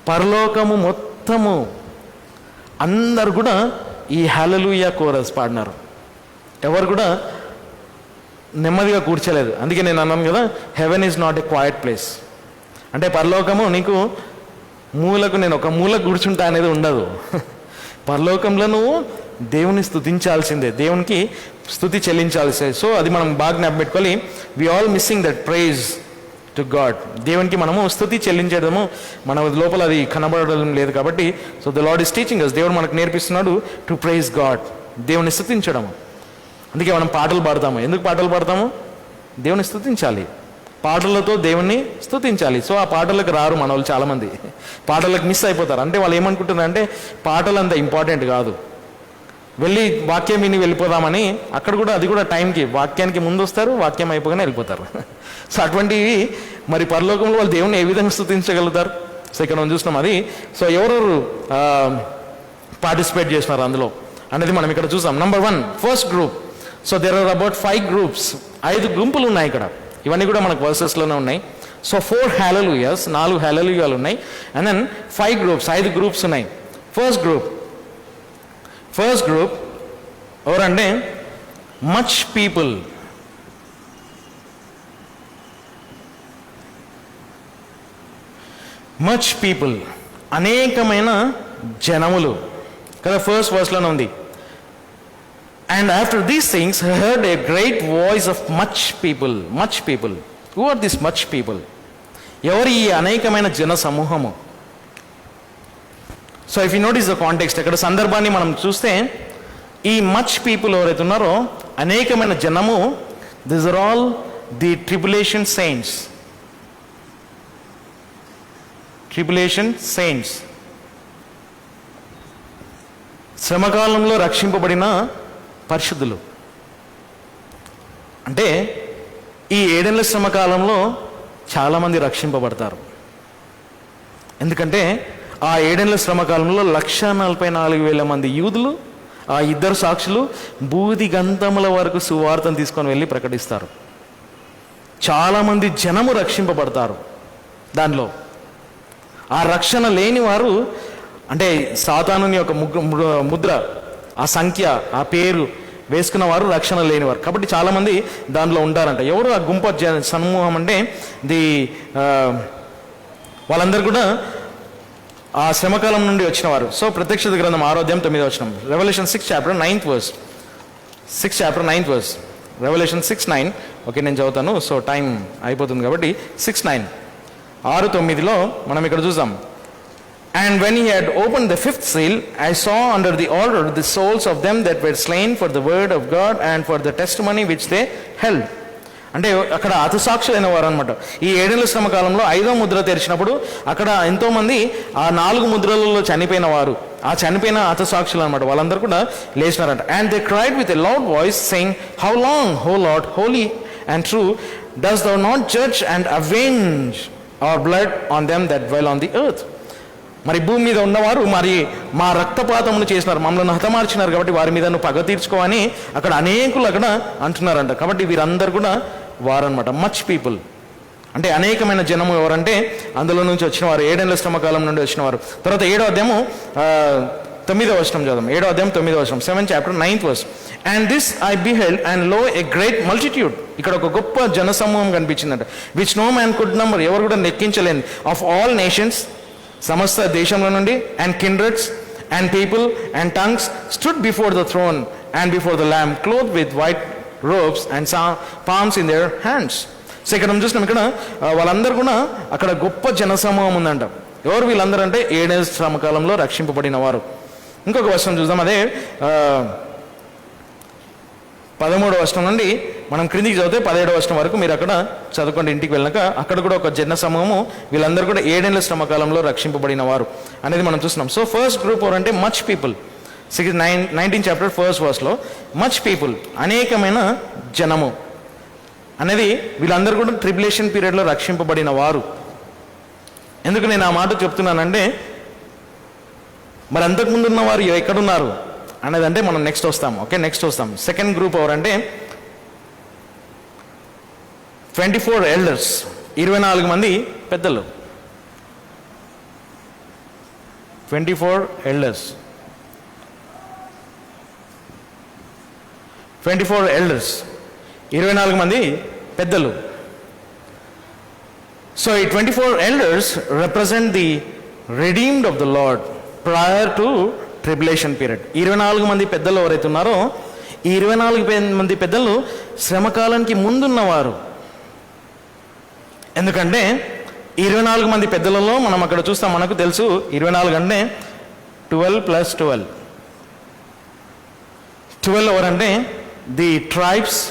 పరలోకము మొత్తము అందరు కూడా ఈ హల్లెలూయా కోరస్ పాడినారు. ఎవరు కూడా నెమ్మదిగా కూర్చోలేదు. అందుకే నేను అన్నాను కదా, heaven is not a quiet place. అంటే పరలోకము నీకు మూలకు, నేను ఒక మూలకు కూర్చుంటా అనేది ఉండదు. పరలోకంలో నువ్వు దేవుని స్తుతించాల్సిందే, దేవునికి స్తుతి చెల్లించాల్సిందే. సో అది మనం బాగా జ్ఞాపకపెట్టుకోవాలి. We all missing that praise to God. దేవునికి మనము స్తుతి చెల్లించడము మన లోపల అది కనబడడం లేదు. కాబట్టి so the Lord is teaching us. దేవుడు మనకు నేర్పిస్తున్నాడు టు ప్రైజ్ గాడ్, దేవుని స్తుతించడము. అందుకే మనం పాటలు పాడతాము. ఎందుకు పాటలు పాడతాము? దేవుని స్తుతించాలి, పాటలతో దేవుణ్ణి స్తుతించాలి. సో ఆ పాటలకు రారు మన వాళ్ళు, చాలామంది పాటలకు మిస్ అయిపోతారు. అంటే వాళ్ళు ఏమనుకుంటున్నారు అంటే, పాటలు అంత ఇంపార్టెంట్ కాదు, వెళ్ళి వాక్యం విని వెళ్ళిపోదామని. అక్కడ కూడా అది కూడా టైంకి, వాక్యానికి ముందు వస్తారు, వాక్యం అయిపోగానే వెళ్ళిపోతారు. సో అటువంటివి మరి పరలోకంలో వాళ్ళు దేవుణ్ణి ఏ విధంగా స్తుతించగలుగుతారు? సో ఇక్కడ మనం చూస్తున్నాం అది. సో ఎవరెవరు పార్టిసిపేట్ చేస్తున్నారు అందులో అనేది మనం ఇక్కడ చూసాం. Number 1, first group. So there are about 5 groups. 5 గుంపులు ఉన్నాయి ఇక్కడ. ఇవన్నీ కూడా మనకు వర్సెస్లోనే ఉన్నాయి. సో 4 hallelujahs, 4 hallelujahలు ఉన్నాయి. అండ్ దెన్ 5 groups, 5 groups ఉన్నాయి. ఫస్ట్ గ్రూప్ ఎవరంటే, మచ్ పీపుల్. మచ్ పీపుల్, అనేకమైన జనములు కదా. ఫస్ట్ వర్స్లోనే ఉంది. And after these things, I heard a great voice of much people. Much people. Who are these much people? ఎవరు ఈ అనేకమైన జన సమూహము? So if you notice the context, ఇక్కడ సందర్భాన్ని మనం చూస్తే, ఈ మచ్ పీపుల్ ఎవరైతే ఉన్నారో, అనేకమైన జనము, this are all the tribulation saints. Tribulation saints, శ్రమకాలంలో రక్షింపబడిన పరిశుద్ధులు. అంటే ఈ 7 ఏళ్ల శ్రమకాలంలో చాలామంది రక్షింపబడతారు. ఎందుకంటే ఆ 7 ఏళ్ల శ్రమకాలంలో 144,000 మంది యూదులు, ఆ ఇద్దరు సాక్షులు బూది గంధముల వరకు సువార్తను తీసుకొని వెళ్ళి ప్రకటిస్తారు. చాలామంది జనము రక్షింపబడతారు. దానిలో ఆ రక్షణ లేని వారు, అంటే సాతానుని యొక్క ముద్ర, ఆ సంఖ్య, ఆ పేరు వేసుకున్న వారు రక్షణ లేనివారు. కాబట్టి చాలామంది దానిలో ఉంటారంట. ఎవరు ఆ గుంపు సమూహం అంటే వాళ్ళందరూ కూడా ఆ శ్రమకాలం నుండి వచ్చిన వారు. సో ప్రత్యక్షత గ్రంథం 6:9 రెవల్యూషన్ 6:9 రెవల్యూషన్ 6:9. ఓకే, నేను చదువుతాను. సో టైం అయిపోతుంది కాబట్టి 6:9 6:9 మనం ఇక్కడ చూద్దాం. And when he had opened the fifth seal, I saw under the altar the souls of them that were slain for the word of God and for the testimony which they held. అంటే అక్కడ హతసాక్షులైన వారు అనమాట. ఈ 7 శ్రమ కాలంలో 5వ ముద్ర తెరిచినప్పుడు అక్కడ ఎంతోమంది ఆ 4 ముద్రలలో చనిపోయిన వారు, ఆ చనిపోయిన హతసాక్షులు అనమాట, వాళ్ళందరూ కూడా లేచినారంట. And they cried with a loud voice saying, How long, O Lord, holy and true, dost thou not judge and avenge our blood on them that dwell on the earth? మరి భూమి మీద ఉన్నవారు మరి మా రక్తపాతమును చేసినారు, మమ్మల్ని హతమార్చినారు, కాబట్టి వారి మీద నువ్వు పగ తీర్చుకోవని అక్కడ అనేకులు అక్కడ అంటున్నారంట. కాబట్టి వీరందరూ కూడా వారనమాట, మచ్ పీపుల్. అంటే అనేకమైన జనము ఎవరంటే అందులో నుంచి వచ్చిన వారు, 7 శ్రమ కాలం నుండి వచ్చిన వారు. తర్వాత 7వ అధ్యాయము 9వ వచనం చదువు. 7వ అధ్యాయం 9వ వచనం 7th chapter 9th verse. And this I beheld, and lo, a great multitude. ఇక్కడ ఒక గొప్ప జనసమూహం కనిపించిందంట. which no man could number, ఎవరు కూడా లెక్కించలేని, of all nations, సమస్త దేశంలో నుండి, and kindreds and people and tongues stood before the throne and before the Lamb, clothed with white robes and palms in their hands. So ఇక్కడ మనం చూసినాం, ఇక్కడ వాళ్ళందరూ కూడా అక్కడ గొప్ప జనసమూహం ఉందంట. ఎవరు వీళ్ళందరూ అంటే 7 శ్రమకాలంలో రక్షింపబడిన వారు. ఇంకొక వచనం చూద్దాం. అదే 13వ వచనం నుండి మనం క్రిందికి చదివితే 17వ వచనం వరకు మీరు అక్కడ చదువుకోండి ఇంటికి వెళ్ళాక. అక్కడ కూడా ఒక జన సమూహము, వీళ్ళందరూ కూడా 7 శ్రమకాలంలో రక్షింపబడిన వారు అనేది మనం చూస్తున్నాం. సో ఫస్ట్ గ్రూప్ ఎవరు అంటే much people. 19th chapter 1st verse much people, అనేకమైన జనము అనేది వీళ్ళందరూ కూడా ట్రిబులేషన్ పీరియడ్లో రక్షింపబడిన వారు. ఎందుకు నేను ఆ మాట చెప్తున్నానంటే, మరి అంతకుముందు ఉన్న వారు ఎక్కడున్నారు అనేది అంటే మనం నెక్స్ట్ వస్తాం. ఓకే, నెక్స్ట్ వస్తాం. సెకండ్ గ్రూప్ ఎవరంటే 24 elders, 24 మంది పెద్దలు. 24 elders, 24 మంది పెద్దలు. సో ఈ 24 elders represent the redeemed of the Lord prior to tribulation period. 24 మంది పెద్దలు ఎవరైతే ఉన్నారో, ఈ 24 మంది పెద్దలు శ్రమకాలానికి ముందున్నవారు. ఎందుకంటే 24 మంది పెద్దలలో మనం అక్కడ చూస్తాం, మనకు తెలుసు 24 అంటే 12 + 12. 12 ఎవరంటే the tribes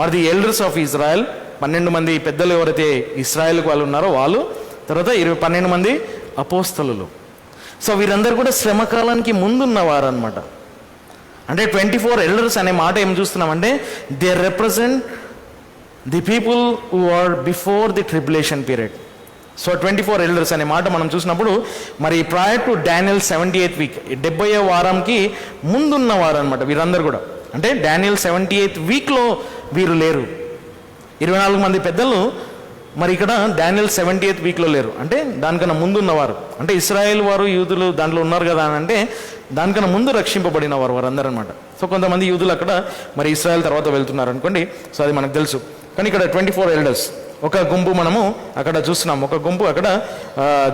or the elders of Israel. 12 మంది పెద్దలు ఎవరైతే ఇస్రాయేల్కి వాళ్ళు ఉన్నారో వాళ్ళు. తర్వాత 12 మంది అపోస్తలులు. సో వీరందరూ కూడా శ్రమకాలానికి ముందున్నవారు అనమాట. అంటే 24 elders అనే మాట ఏం చూస్తున్నామంటే, they represent the people who are before the tribulation period. So 24 elders అనే మాట మనం చూసినప్పుడు, మరి prior to Daniel 78th week, 70వ వారంకి ముందున్నవారు అనమాట వీరందరూ కూడా. అంటే డానియల్ 78th weekలో వీరు లేరు. 24 మంది పెద్దలు మరి ఇక్కడ డానియల్ 70th weekలో లేరు. అంటే దానికన్నా ముందు ఉన్నవారు, అంటే ఇస్రాయేల్ వారు యూదులు దాంట్లో ఉన్నారు కదా అని అంటే దానికన్నా ముందు రక్షింపబడిన వారు వారందరూ అనమాట. సో కొంతమంది యూదులు అక్కడ మరి ఇస్రాయేల్ తర్వాత వెళ్తున్నారు అనుకోండి. సో అది మనకు తెలుసు. కానీ ఇక్కడ 24 elders ఒక గుంపు మనము అక్కడ చూస్తున్నాం. ఒక గుంపు అక్కడ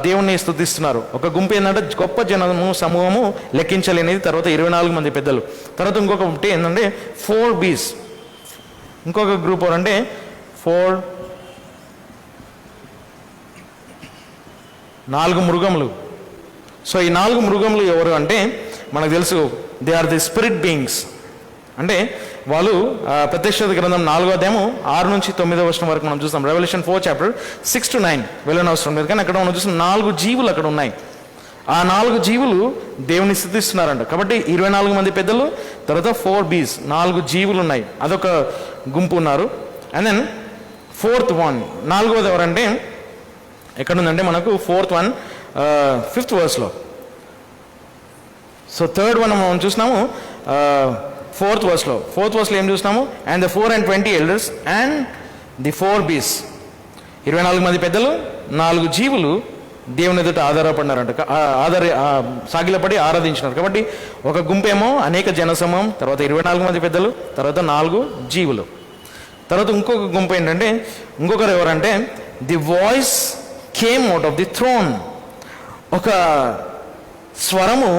దేవుణ్ణి స్తుతిస్తున్నారు. ఒక గుంపు ఏంటంటే గొప్ప జనము సమూహము లెక్కించలేనిది. తర్వాత 24 మంది పెద్దలు. తర్వాత ఇంకొక ఏంటంటే 4 beasts. ఇంకొక గ్రూప్ అంటే 4 మృగములు. సో ఈ 4 మృగములు ఎవరు అంటే మనకు తెలుసు, they are the spirit beings. అంటే వాళ్ళు ప్రత్యక్షత గ్రంథం 4వ అధ్యాయము 6 నుంచి 9వ వచనం వరకు మనం చూస్తాం. రెవల్యూషన్ 4 chapter 6 to 9 వెళ్ళనవసరం లేదు, కానీ అక్కడ మనం చూస్తాం 4 జీవులు అక్కడ ఉన్నాయి. ఆ 4 జీవులు దేవుని స్తుతిస్తున్నారంట. కాబట్టి 24 మంది పెద్దలు, తర్వాత 4 beasts, 4 జీవులు ఉన్నాయి, అదొక గుంపు ఉన్నారు. అండ్ దెన్ 4th one, 4వది ఎవరంటే ఎక్కడుందంటే మనకు 4th one 5th verse. So 3rd one మనం చూసినాము ఫోర్త్ వర్స్లో ఏం చూసినాము? And the 4 and 20 elders and the 4 beasts, 24 మంది పెద్దలు, 4 జీవులు దేవుని ఎదుట ఆధారపడినారంట, సాగిలపడి ఆరాధించినారు. కాబట్టి ఒక గుంపేమో అనేక జనసమూహం, తర్వాత 24 మంది పెద్దలు, తర్వాత 4 జీవులు. తర్వాత ఇంకొక గుంపు ఏంటంటే, ఇంకొకరు ఎవరంటే the voice came out of the throne. ఒక స్వరము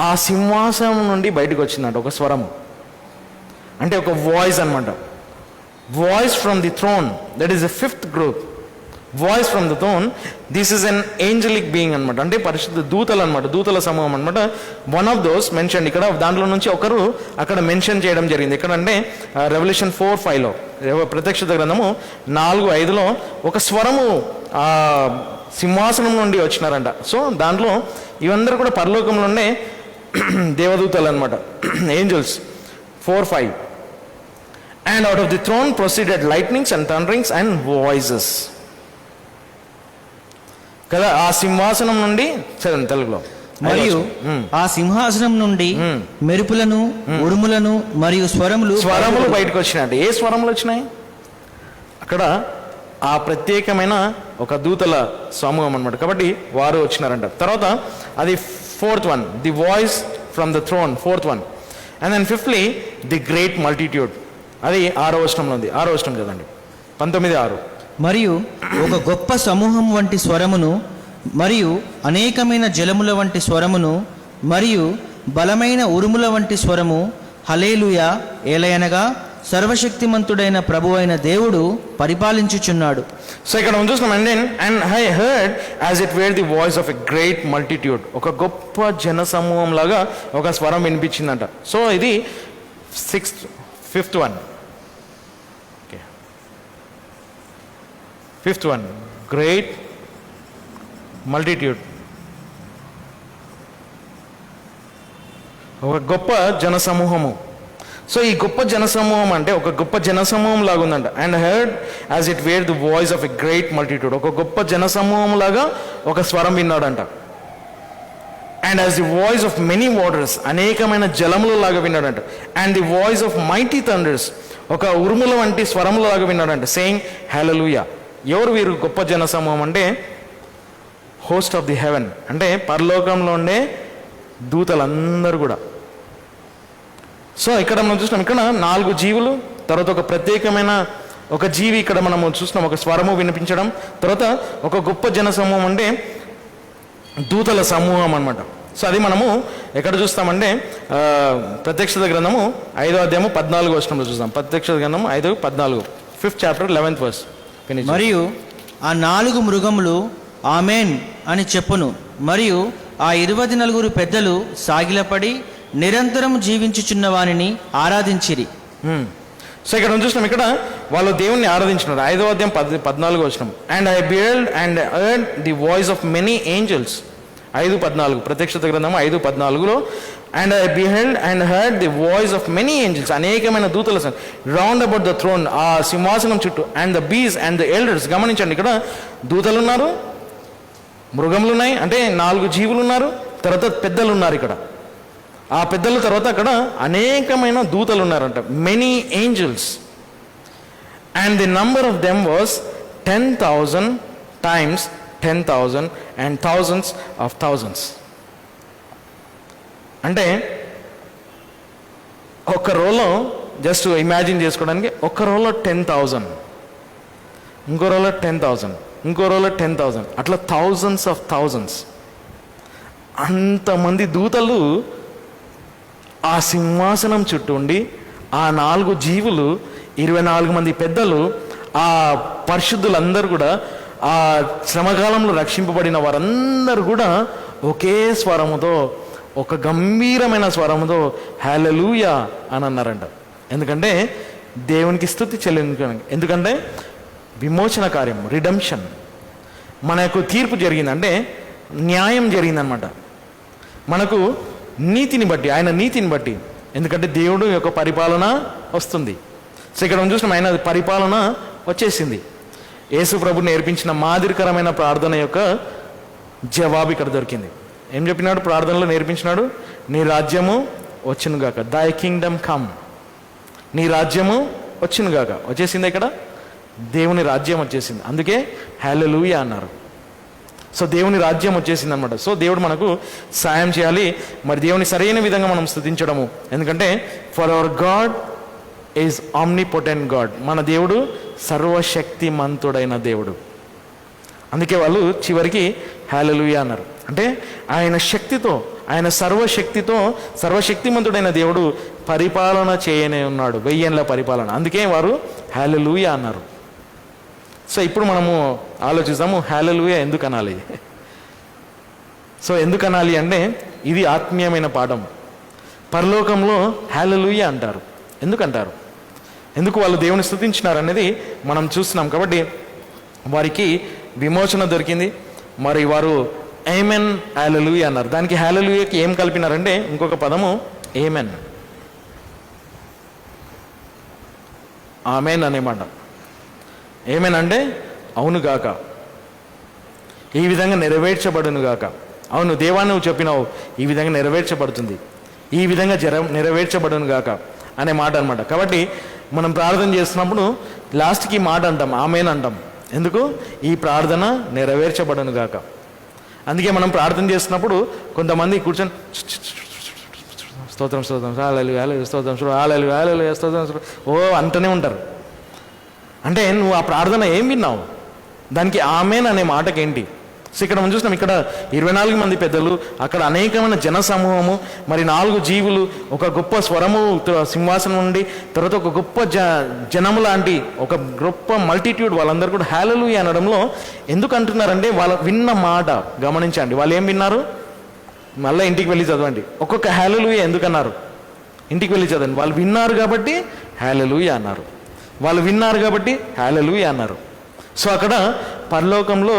ఆ సింహాసనం నుండి బయటకు వచ్చిందంట. ఒక స్వరము అంటే ఒక వాయిస్ అనమాట. Voice from the throne, that is the 5th group. Voice from the throne, this is an angelic being అనమాట, అంటే పరిశుద్ధ దూతలు అనమాట, దూతల సమూహం అనమాట. వన్ ఆఫ్ దోస్ మెన్షన్ ఇక్కడ, దాంట్లో నుంచి ఒకరు అక్కడ మెన్షన్ చేయడం జరిగింది. ఎక్కడంటే రెవల్యూషన్ 4:5లో, ప్రత్యక్షత గ్రంథము 4:5లో ఒక స్వరము ఆ సింహాసనం నుండి వచ్చినారంట. సో దాంట్లో ఇవందరూ కూడా పరలోకంలోనే దేవదూతలు అనమాట, angels. 4:5 and out of the throne proceeded lightnings and thunderings and voices. కదా, ఆ సింహాసనం నుండి, చదవండి తెలుగులో. మరియు ఆ సింహాసనం నుండి మెరుపులను, ఉరుములను మరియు స్వరములు బయటకు వచ్చినాయంటే ఏ స్వరములు వచ్చినాయి? అక్కడ ఆ ప్రత్యేకమైన ఒక దూతల సమూహం అనమాట. కాబట్టి వారు వచ్చినారంట. తర్వాత అది 4th one, the voice from the throne, 4th one. And then 5thly the great multitude, అది 6వ వచనంలో ఉంది. 6వ వచనం చదవండి, 19:6. మరియు ఒక గొప్ప సమూహం వంటి స్వరమును, మరియు అనేకమైన జలముల వంటి స్వరమును, మరియు బలమైన ఉరుముల వంటి స్వరము, హల్లెలూయా, ఏలయనగా సర్వశక్తిమంతుడైన ప్రభువైన దేవుడు పరిపాలించుచున్నాడు. సో ఇక్కడ మనం చూస్తున్నాం, and I heard as it were the voice of a great multitude. ఒక గొప్ప జన సమూహం లాగా ఒక స్వరం వినిపించిందంట. సో ఇది 5th one. 5th one, great multitude. ఒక గొప్ప జన సమూహము. సో ఈ గొప్ప జనసమూహం అంటే ఒక గొప్ప జనసమూహం లాగా ఉందంట. And heard as it were the voice of a great multitude. ఒక గొప్ప జనసమూహం లాగా ఒక స్వరం విన్నాడంట. And as the voice of many waters, అనేకమైన జలముల లాగా విన్నాడంట. And the voice of mighty thunders, ఒక ఉరుముల వంటి స్వరముల లాగా విన్నాడంట. సేయింగ్ హల్లెలూయా. ఎవరు వీరు గొప్ప జనసమూహం అంటే హోస్ట్ ఆఫ్ ది హెవెన్, అంటే పరలోకంలో ఉండే దూతలందరూ కూడా. సో ఇక్కడ మనం చూసినాం, ఇక్కడ 4 జీవులు, తర్వాత ఒక ప్రత్యేకమైన ఒక జీవి ఇక్కడ మనము చూసినాం, ఒక స్వరము వినిపించడం. తర్వాత ఒక గొప్ప జన సమూహం అంటే దూతల సమూహం అనమాట. సో అది మనము ఎక్కడ చూస్తామంటే ప్రత్యక్షత గ్రంథము 5వ అధ్యాయము 14వ వచనంలో చూస్తాం. ప్రత్యక్షత గ్రంథము 5:14, 5th chapter 11th verse. మరియు ఆ 4 మృగములు ఆమెన్ అని చెప్పును, మరియు ఆ 24 పెద్దలు సాగిలపడి నిరంతరం జీవించుచున్న వానిని ఆరాధించిరి. సో ఇక్కడ చూసినాం, ఇక్కడ వాళ్ళు దేవుణ్ణి ఆరాధించినారు. 5వ అధ్యాయం 14వ వచనం. And I beheld and heard the voice of many angels. 5:14 ప్రత్యక్షత గ్రంథము 5:14లో and I beheld and heard the voice of many angels, అనేకమైన దూతల రౌండ్ అబౌట్ ద థ్రోన్, ఆ సింహాసనం చుట్టూ. And the beasts and the elders. గమనించండి, ఇక్కడ దూతలు ఉన్నారు, మృగములు ఉన్నాయి, అంటే 4 జీవులు ఉన్నారు, తర్వాత పెద్దలు ఉన్నారు. ఇక్కడ ఆ పెద్దల తర్వాత అక్కడ అనేకమైన దూతలు ఉన్నారంట, many angels. And the number of them was 10,000 times 10,000 and thousands of thousands. అంటే ఒక రోలో జస్ట్ ఇమాజిన్ చేసుకోవడానికి, ఒక రోలో 10,000, ఇంకో రోలో 10,000, ఇంకో రోలో 10,000, అట్లా thousands of thousands. అంతమంది దూతలు ఆ సింహాసనం చుట్టూ ఉండి, ఆ 4 జీవులు, 24 మంది పెద్దలు, ఆ పరిశుద్ధులందరూ కూడా, ఆ శ్రమకాలంలో రక్షింపబడిన వారందరూ కూడా ఒకే స్వరముతో, ఒక గంభీరమైన స్వరముతో హల్లెలూయా అని అన్నారంట. ఎందుకంటే దేవునికి స్తుతి చెల్లించడానికి. ఎందుకంటే విమోచన కార్యం, రిడెంప్షన్, మనకు తీర్పు జరిగిందంటే న్యాయం జరిగిందనమాట. మనకు నీతిని బట్టి, ఆయన నీతిని బట్టి, ఎందుకంటే దేవుడు యొక్క పరిపాలన వస్తుంది. సో ఇక్కడ మనం చూసినాం, ఆయన పరిపాలన వచ్చేసింది. యేసు ప్రభు నేర్పించిన మాదిరికరమైన ప్రార్థన యొక్క జవాబు ఇక్కడ దొరికింది. ఏం చెప్పినాడు ప్రార్థనలో నేర్పించినాడు? నీ రాజ్యము వచ్చునుగాక. దై కింగ్డమ్ కమ్, నీ రాజ్యము వచ్చునుగాక. వచ్చేసింది ఇక్కడ, దేవుని రాజ్యం వచ్చేసింది. అందుకే హల్లెలూయా అన్నారు. సో దేవుని రాజ్యం వచ్చేసింది అనమాట. సో దేవుడు మనకు సాయం చేయాలి. మరి దేవుని సరైన విధంగా మనం స్తుతించడము. ఎందుకంటే for hour God is omnipotent God, మన దేవుడు సర్వశక్తిమంతుడైన దేవుడు. అందుకే వాళ్ళు చివరికి హల్లెలూయా అన్నారు. అంటే ఆయన శక్తితో, ఆయన సర్వశక్తితో, సర్వశక్తిమంతుడైన దేవుడు పరిపాలన చేయనే ఉన్నాడు, 1000 ఏళ్ల పరిపాలన. అందుకే వారు హల్లెలూయా అన్నారు. సో ఇప్పుడు మనము ఆలోచిస్తాము, హల్లెలూయా ఎందుకు అనాలి? సో ఎందుకు అనాలి అంటే ఇది ఆత్మీయమైన పాఠం. పరలోకంలో హల్లెలూయా అంటారు. ఎందుకంటారు? ఎందుకు వాళ్ళు దేవుని స్తుతించినారు అనేది మనం చూస్తున్నాం. కాబట్టి వారికి విమోచన దొరికింది. మరి వారు ఏమెన్ హల్లెలూయా అన్నారు. దానికి హల్లెలూయాకి ఏం కలిపినారంటే ఇంకొక పదము ఏమెన్, ఆమెన్ అనేమాట. ఏమెన్ అంటే అవును గాక, ఈ విధంగా నెరవేర్చబడును గాక. అవును దేవా, నువ్వు చెప్పినావు ఈ విధంగా నెరవేర్చబడుతుంది, ఈ విధంగా నెరవేర్చబడును గాక అనే మాట అనమాట. కాబట్టి మనం ప్రార్థన చేస్తున్నప్పుడు లాస్ట్కి మాట అంటాం, ఆమెన్ అంటాం. ఎందుకు? ఈ ప్రార్థన నెరవేర్చబడును గాక. అందుకే మనం ప్రార్థన చేస్తున్నప్పుడు కొంతమంది కూర్చొని స్తోత్రం స్తోత్రం హల్లెలూయా హల్లెలూయా స్తోత్రం హల్లెలూయా హల్లెలూయా స్తోత్రం ఓ అంటూనే ఉంటారు. అంటే నువ్వు ఆ ప్రార్థన ఏం విన్నావు? దానికి ఆమెన్ అనే మాటకేంటి? సో ఇక్కడ మనం చూసినాం, ఇక్కడ 24 మంది పెద్దలు, అక్కడ అనేకమైన జన సమూహము, మరి 4 జీవులు, ఒక గొప్ప స్వరము సింహాసనం నుండి, తర్వాత ఒక గొప్ప జనము లాంటి ఒక గొప్ప మల్టిట్యూడ్, వాళ్ళందరూ కూడా హల్లెలూయా అనడంలో ఎందుకు అంటున్నారంటే వాళ్ళు విన్న మాట గమనించండి. వాళ్ళు ఏం విన్నారు? మళ్ళీ ఇంటికి వెళ్ళి చదవండి. ఒక్కొక్క హల్లెలూయా ఎందుకన్నారు? ఇంటికి వెళ్ళి చదవండి. వాళ్ళు విన్నారు కాబట్టి హల్లెలూయా అన్నారు. వాళ్ళు విన్నారు కాబట్టి హల్లెలూయా అన్నారు. సో అక్కడ పరలోకంలో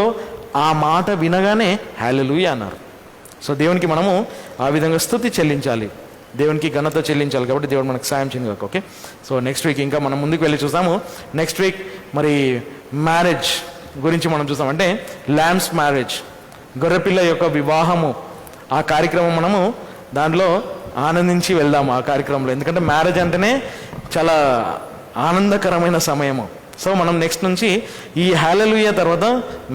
ఆ మాట వినగానే హల్లెలూయా అన్నారు. సో దేవునికి మనము ఆ విధంగా స్తుతి చెల్లించాలి, దేవునికి ఘనత చెల్లించాలి. కాబట్టి దేవుడు మనకు సాయం చేయండి. ఓకే, సో నెక్స్ట్ వీక్ ఇంకా మనం ముందుకు వెళ్ళి చూస్తాము. నెక్స్ట్ వీక్ మరి మ్యారేజ్ గురించి మనం చూస్తాం. అంటే ల్యాంబ్స్ మ్యారేజ్, గొర్రెపిల్ల యొక్క వివాహము, ఆ కార్యక్రమం మనము దాంట్లో ఆనందించి వెళ్దాము ఆ కార్యక్రమంలో. ఎందుకంటే మ్యారేజ్ అంటేనే చాలా ఆనందకరమైన సమయము. సో మనం నెక్స్ట్ నుంచి ఈ హల్లెలూయా తర్వాత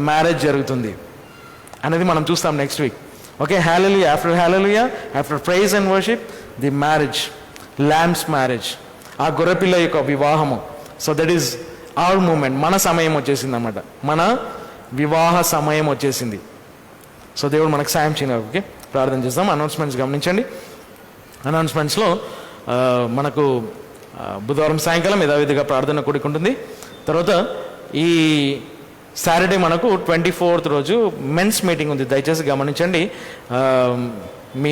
మ్యారేజ్ జరుగుతుంది అనేది మనం చూస్తాం next week. Okay, hallelujah, after hallelujah, after praise and worship, the marriage, lamb's marriage, ఆ గొర్రెపిల్ల యొక్క వివాహము. So that is our moment. మన సమయం వచ్చేసింది అన్నమాట, మన వివాహ సమయం వచ్చేసింది. సో దేవుడు మనకు సాయం చేయాలి. ఓకే, ప్రార్థన చేస్తాం. అనౌన్స్మెంట్స్ గమనించండి. అనౌన్స్మెంట్స్లో మనకు బుధవారం సాయంకాలం యథావిధిగా ప్రార్థన కూడుకుంటుంది. తర్వాత ఈ సాటర్డే మనకు 24th రోజు మెన్స్ మీటింగ్ ఉంది. దయచేసి గమనించండి. మీ